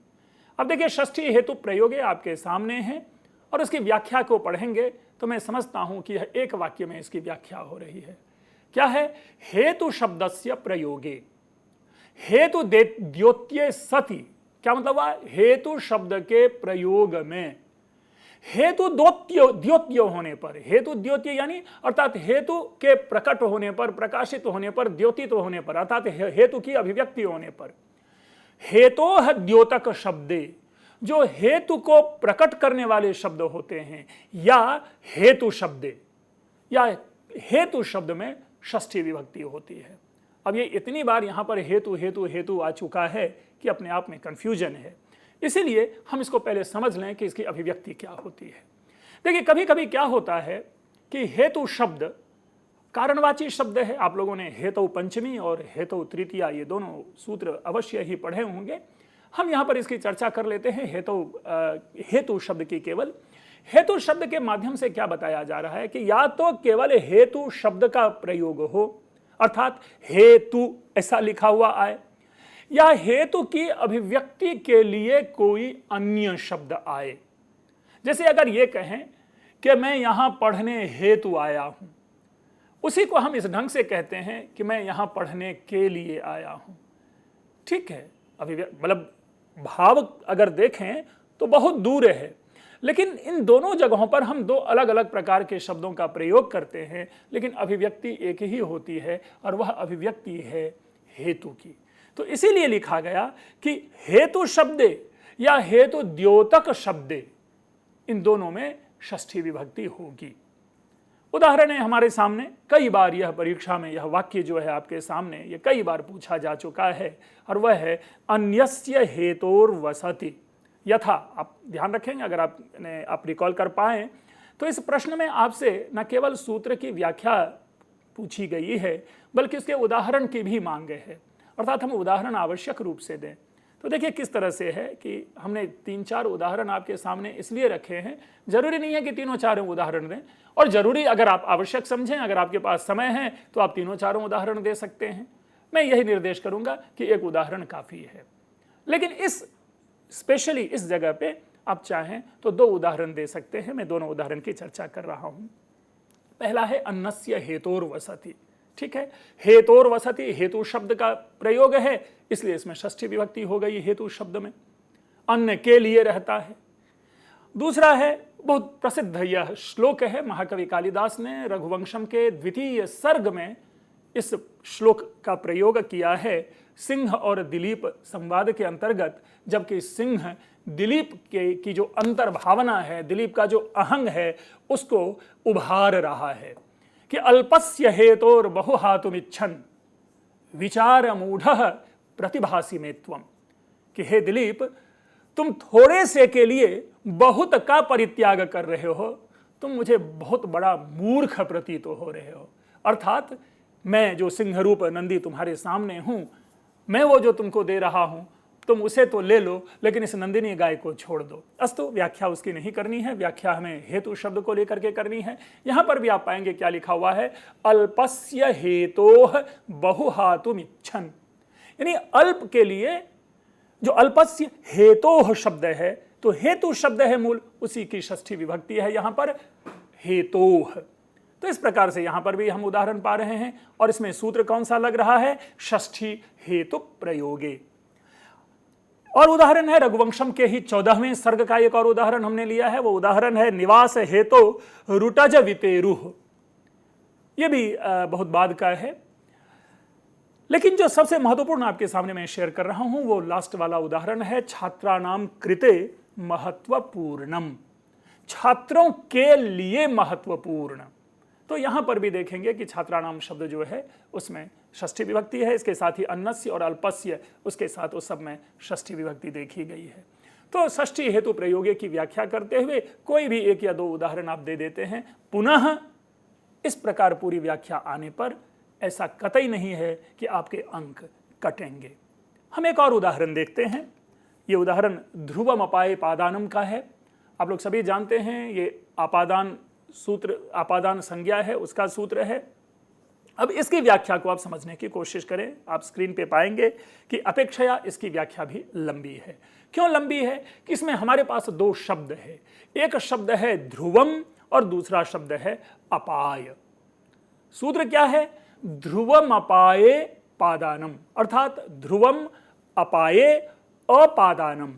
अब देखिए षष्ठी हेतु प्रयोगे आपके सामने है और उसकी व्याख्या को पढ़ेंगे तो मैं समझता हूं कि यह एक वाक्य में इसकी व्याख्या हो रही है। क्या है? हेतु शब्दस्य प्रयोगे। हेतु द्योत्ये सति, क्या मतलब हुआ? हेतु शब्द के प्रयोग में हेतु द्योत्य होने पर, हेतु द्योत्य यानी अर्थात हेतु के प्रकट होने पर, प्रकाशित होने पर, द्योतित होने पर, अर्थात हेतु की अभिव्यक्ति होने पर, हेतोह द्योतक शब्दे, जो हेतु को प्रकट करने वाले शब्द होते हैं, या हेतु शब्दे, या हेतु शब्द में षष्ठी विभक्ति होती है। अब ये इतनी बार यहां पर हेतु हेतु हेतु आ चुका है कि अपने आप में कंफ्यूजन है, इसीलिए हम इसको पहले समझ लें कि इसकी अभिव्यक्ति क्या होती है। देखिए कभी कभी क्या होता है कि हेतु शब्द कारणवाची शब्द है। आप लोगों ने हेतु पंचमी और हेतु तृतीया ये दोनों सूत्र अवश्य ही पढ़े होंगे। हम यहाँ पर इसकी चर्चा कर लेते हैं हेतु शब्द की। केवल हेतु शब्द के माध्यम से क्या बताया जा रहा है कि या तो केवल हेतु शब्द का प्रयोग हो, अर्थात हेतु ऐसा लिखा हुआ आए, या हेतु की अभिव्यक्ति के लिए कोई अन्य शब्द आए। जैसे अगर ये कहें कि मैं यहां पढ़ने हेतु आया हूं, उसी को हम इस ढंग से कहते हैं कि मैं यहां पढ़ने के लिए आया हूं। ठीक है, मतलब भाव अगर देखें तो बहुत दूर है, लेकिन इन दोनों जगहों पर हम दो अलग अलग प्रकार के शब्दों का प्रयोग करते हैं, लेकिन अभिव्यक्ति एक ही होती है और वह अभिव्यक्ति है हेतु की। तो इसीलिए लिखा गया कि हेतु शब्दे या हेतु द्योतक शब्दे, इन दोनों में षष्ठी विभक्ति होगी। उदाहरण है हमारे सामने, कई बार यह परीक्षा में यह वाक्य जो है आपके सामने ये कई बार पूछा जा चुका है, और वह है अन्यस्य हेतोर्वसति यथा। आप ध्यान रखेंगे, अगर आप रिकॉल कर पाए तो इस प्रश्न में आपसे न केवल सूत्र की व्याख्या पूछी गई है बल्कि उसके उदाहरण की भी मांग है, अर्थात हम उदाहरण आवश्यक रूप से दें। तो देखिए किस तरह से है कि हमने 3-4 उदाहरण आपके सामने इसलिए रखे हैं, जरूरी नहीं है कि तीनों चारों उदाहरण दें, और जरूरी अगर आप आवश्यक समझें, अगर आपके पास समय है तो आप तीनों चारों उदाहरण दे सकते हैं। मैं यही निर्देश करूंगा कि एक उदाहरण काफ़ी है, लेकिन इस स्पेशली इस जगह पे आप चाहें तो 2 उदाहरण दे सकते हैं। मैं दोनों उदाहरण की चर्चा कर रहा हूं। पहला है अन्नस्य हेतोर्वसति। ठीक है, हेतोर्वसति हेतु शब्द का प्रयोग है, इसलिए इसमें षष्ठी विभक्ति हो गई हेतु शब्द में, अन्न के लिए रहता है। दूसरा है, बहुत प्रसिद्ध यह श्लोक है, महाकवि कालिदास ने रघुवंशम के 2वें सर्ग में इस श्लोक का प्रयोग किया है सिंह और दिलीप संवाद के अंतर्गत, जबकि सिंह दिलीप की जो अंतर्भावना है, दिलीप का जो अहंग है, उसको उभार रहा है कि अल्पस्य हेतोर बहुहातुमिच्छन् विचार मूढ़ प्रतिभासी में त्वम, कि हे दिलीप, तुम थोड़े से के लिए बहुत का परित्याग कर रहे हो, तुम मुझे बहुत बड़ा मूर्ख प्रतीत हो रहे हो। अर्थात मैं जो सिंह रूप नंदी तुम्हारे सामने हूं, मैं वो जो तुमको दे रहा हूं, तुम उसे तो ले लो, लेकिन इस नंदिनी गाय को छोड़ दो। अस्तु, व्याख्या उसकी नहीं करनी है, व्याख्या हमें हेतु शब्द को लेकर के करनी है। यहां पर भी आप पाएंगे क्या लिखा हुआ है, अल्पस्य हेतोः बहुहातुमिच्छन्, यानी अल्प के लिए जो अल्पस्य हेतोः शब्द है, तो हेतु शब्द है मूल, उसी की षष्ठी विभक्ति है यहां पर हेतोः। तो इस प्रकार से यहां पर भी हम उदाहरण पा रहे हैं, और इसमें सूत्र कौन सा लग रहा है, षष्ठी हेतु प्रयोगे। और उदाहरण है रघुवंशम के ही 14वें सर्ग का एक और उदाहरण हमने लिया है, वो उदाहरण है निवास हेतु रुटज वितेरुह। यह भी बहुत बाद का है, लेकिन जो सबसे महत्वपूर्ण आपके सामने मैं शेयर कर रहा हूं वो लास्ट वाला उदाहरण है छात्राणाम कृते महत्वपूर्णम, छात्रों के लिए महत्वपूर्ण। तो यहां पर भी देखेंगे कि छात्राणाम शब्द जो है उसमें षष्ठी विभक्ति है, इसके साथ ही अन्नस्य और अल्पस्य, उसके साथ उस सब में षष्ठी विभक्ति देखी गई है। तो षष्ठी हेतु प्रयोगे की व्याख्या करते हुए कोई भी 1 या 2 उदाहरण आप दे देते हैं। पुनः इस प्रकार पूरी व्याख्या आने पर ऐसा कतई नहीं है कि आपके अंक कटेंगे। हम एक और उदाहरण देखते हैं। ये उदाहरण ध्रुवम अपाये पादानम का है। आप लोग सभी जानते हैं ये आपादान सूत्र, आपादान संज्ञा है, उसका सूत्र है। अब इसकी व्याख्या को आप समझने की कोशिश करें। आप स्क्रीन पे पाएंगे कि अपेक्षया इसकी व्याख्या भी लंबी है। क्यों लंबी है? कि इसमें हमारे पास 2 शब्द है, एक शब्द है ध्रुवम और दूसरा शब्द है अपाय। सूत्र क्या है? ध्रुवम अपाये पादानम, अर्थात ध्रुवम अपाये अपादानम।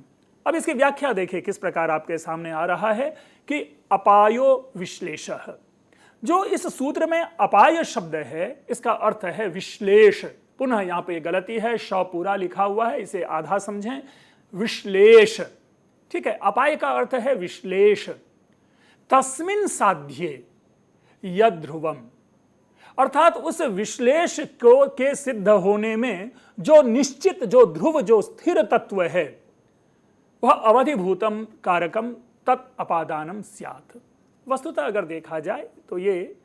अब इसकी व्याख्या देखिए किस प्रकार आपके सामने आ रहा है कि अपायो विश्लेषः। जो इस सूत्र में अपाय शब्द है इसका अर्थ है विश्लेष। पुनः यहां पे गलती है, श पूरा लिखा हुआ है, इसे आधा समझें, विश्लेष। ठीक है, अपाय का अर्थ है विश्लेष। तस्मिन् साध्ये यद ध्रुवम, अर्थात उस विश्लेष को के सिद्ध होने में जो निश्चित, जो ध्रुव, जो स्थिर तत्व है वह अवधिभूतम कारकम तत् अपादानम स्यात्। वस्तुतः अगर देखा जाए तो ये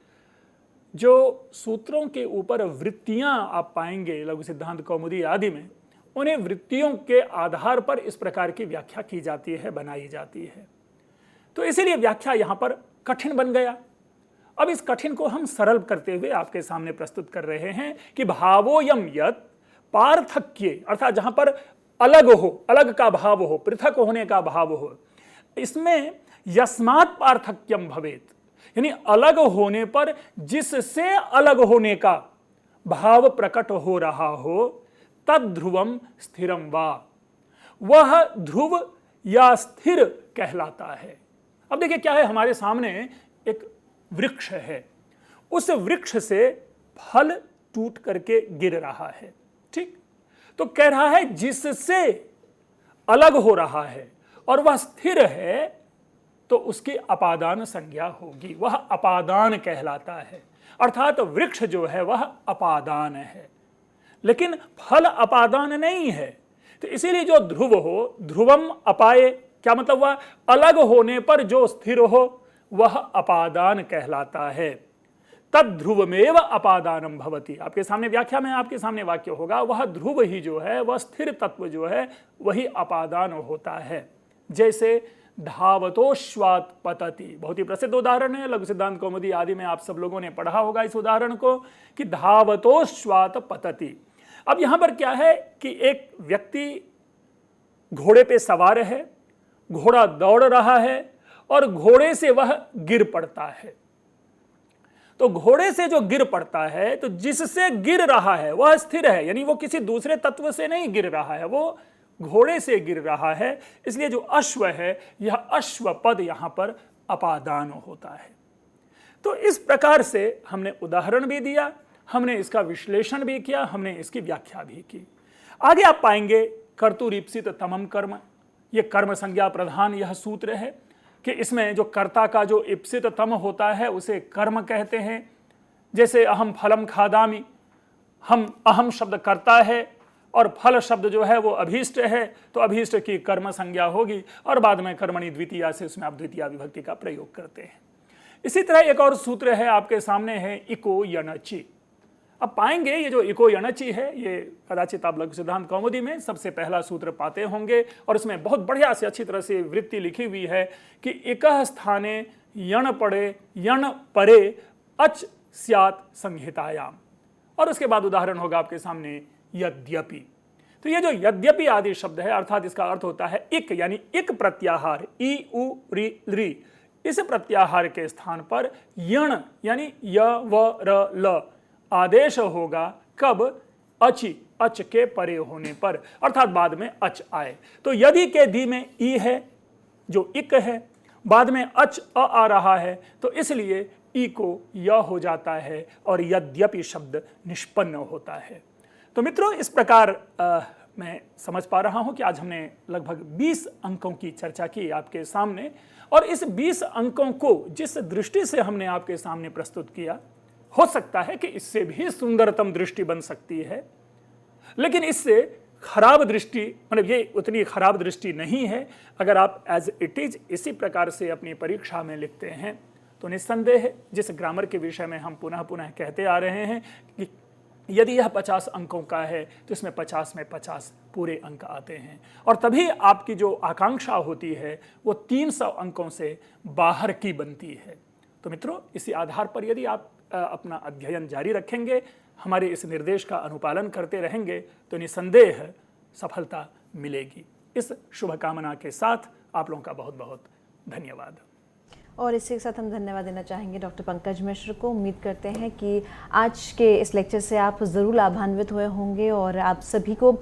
जो सूत्रों के ऊपर वृत्तियां आप पाएंगे लघु सिद्धांत कौमुदी आदि में, उन्हें वृत्तियों के आधार पर इस प्रकार की व्याख्या की जाती है, बनाई जाती है। तो इसीलिए व्याख्या यहां पर कठिन बन गया। अब इस कठिन को हम सरल करते हुए आपके सामने प्रस्तुत कर रहे हैं कि भावोयम यत् पार्थक्ये, अर्थात जहां पर अलग हो, अलग का भाव हो, पृथक होने का भाव हो, इसमें यस्मात् पार्थक्यम भवेत, यानी अलग होने पर जिससे अलग होने का भाव प्रकट हो रहा हो, तद्ध्रुवम स्थिरम वा, वह ध्रुव या स्थिर कहलाता है। अब देखिए क्या है, हमारे सामने एक वृक्ष है, उस वृक्ष से फल टूट करके गिर रहा है, ठीक। तो कह रहा है जिससे अलग हो रहा है और वह स्थिर है तो उसकी अपादान संज्ञा होगी, वह अपादान कहलाता है। अर्थात वृक्ष जो है वह अपादान है, लेकिन फल अपादान नहीं है। तो इसीलिए जो ध्रुव हो, ध्रुवम अपाये, क्या मतलब, वह अलग होने पर जो स्थिर हो वह अपादान कहलाता है। तद ध्रुवमेव अपादानम भवति, आपके सामने व्याख्या में आपके सामने वाक्य होगा, वह ध्रुव ही जो है, वह स्थिर तत्व जो है वही अपादान होता है। जैसे धावतोश्वात पतति, बहुत ही प्रसिद्ध उदाहरण है, लघु सिद्धांत कौमुदी आदि में आप सब लोगों ने पढ़ा होगा इस उदाहरण को, कि धावतोश्वात पतति। अब यहां पर क्या है कि एक व्यक्ति घोड़े पे सवार है, घोड़ा दौड़ रहा है और घोड़े से वह गिर पड़ता है। तो घोड़े से जो गिर पड़ता है, तो जिससे गिर रहा है वह स्थिर है, यानी वो किसी दूसरे तत्व से नहीं गिर रहा है, वो घोड़े से गिर रहा है। इसलिए जो अश्व है, यह अश्व पद यहां पर अपादान होता है। तो इस प्रकार से हमने उदाहरण भी दिया, हमने इसका विश्लेषण भी किया, हमने इसकी व्याख्या भी की। आगे आप पाएंगे कर्तुरीप्सित तमम कर्म, ये कर्म संज्ञा प्रधान यह सूत्र है कि इसमें जो कर्ता का जो इप्सित तम होता है उसे कर्म कहते हैं। जैसे अहम फलम खादामी, हम अहम शब्द कर्ता है और फल शब्द जो है वो अभीष्ट है, तो अभीष्ट की कर्म संज्ञा होगी और बाद में कर्मणि द्वितीया से उसमें आप द्वितीया विभक्ति का प्रयोग करते हैं। इसी तरह एक और सूत्र है आपके सामने है इको यणचि। अब पाएंगे ये जो इको यणचि है, ये कदाचित आप लघु सिद्धांत कौमुदी में सबसे पहला सूत्र पाते होंगे और इसमें बहुत बढ़िया से अच्छी तरह से वृत्ति लिखी हुई है कि एकह स्थाने यण पड़े यण परे अच स्यात् संहितायाम, और उसके बाद उदाहरण होगा आपके सामने यद्यपि। तो ये जो यद्यपि आदि शब्द है, अर्थात इसका अर्थ होता है इक, यानी इक प्रत्याहार, ई उ री री, इस प्रत्याहार के स्थान पर यण यानी य व र ल आदेश होगा, कब, अचि, अच के परे होने पर, अर्थात बाद में अच आए। तो यदि के दी में ई है जो इक है, बाद में अच आ रहा है, तो इसलिए ई को य हो जाता है और यद्यपि शब्द निष्पन्न होता है। तो मित्रों, इस प्रकार मैं समझ पा रहा हूं कि आज हमने लगभग 20 अंकों की चर्चा की आपके सामने, और इस 20 अंकों को जिस दृष्टि से हमने आपके सामने प्रस्तुत किया, हो सकता है कि इससे भी सुंदरतम दृष्टि बन सकती है, लेकिन इससे खराब दृष्टि, मतलब ये उतनी खराब दृष्टि नहीं है। अगर आप एज इट इज इसी प्रकार से अपनी परीक्षा में लिखते हैं तो निस्संदेह जिस ग्रामर के विषय में हम पुनः पुनः कहते आ रहे हैं कि यदि यह 50 अंकों का है तो इसमें 50 में 50 पूरे अंक आते हैं, और तभी आपकी जो आकांक्षा होती है वो 300 अंकों से बाहर की बनती है। तो मित्रों, इसी आधार पर यदि आप अपना अध्ययन जारी रखेंगे, हमारे इस निर्देश का अनुपालन करते रहेंगे, तो निसंदेह सफलता मिलेगी। इस शुभकामना के साथ आप लोगों का बहुत बहुत धन्यवाद। और इसी के साथ हम धन्यवाद देना चाहेंगे डॉक्टर पंकज मिश्र को। उम्मीद करते हैं कि आज के इस लेक्चर से आप ज़रूर लाभान्वित हुए होंगे, और आप सभी को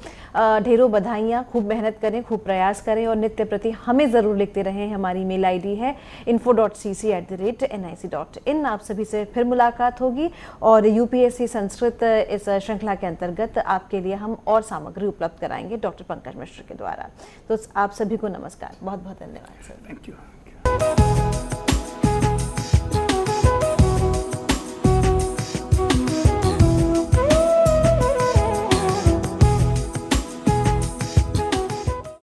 ढेरों बधाइयाँ। खूब मेहनत करें, खूब प्रयास करें और नित्य प्रति हमें ज़रूर लिखते रहें। हमारी मेल आईडी है info.cc@nic.in। आप सभी से फिर मुलाकात होगी, और यूपीएससी संस्कृत इस श्रृंखला के अंतर्गत आपके लिए हम और सामग्री उपलब्ध कराएंगे डॉक्टर पंकज मिश्र के द्वारा। तो आप सभी को नमस्कार, बहुत बहुत धन्यवाद सर। Thank you.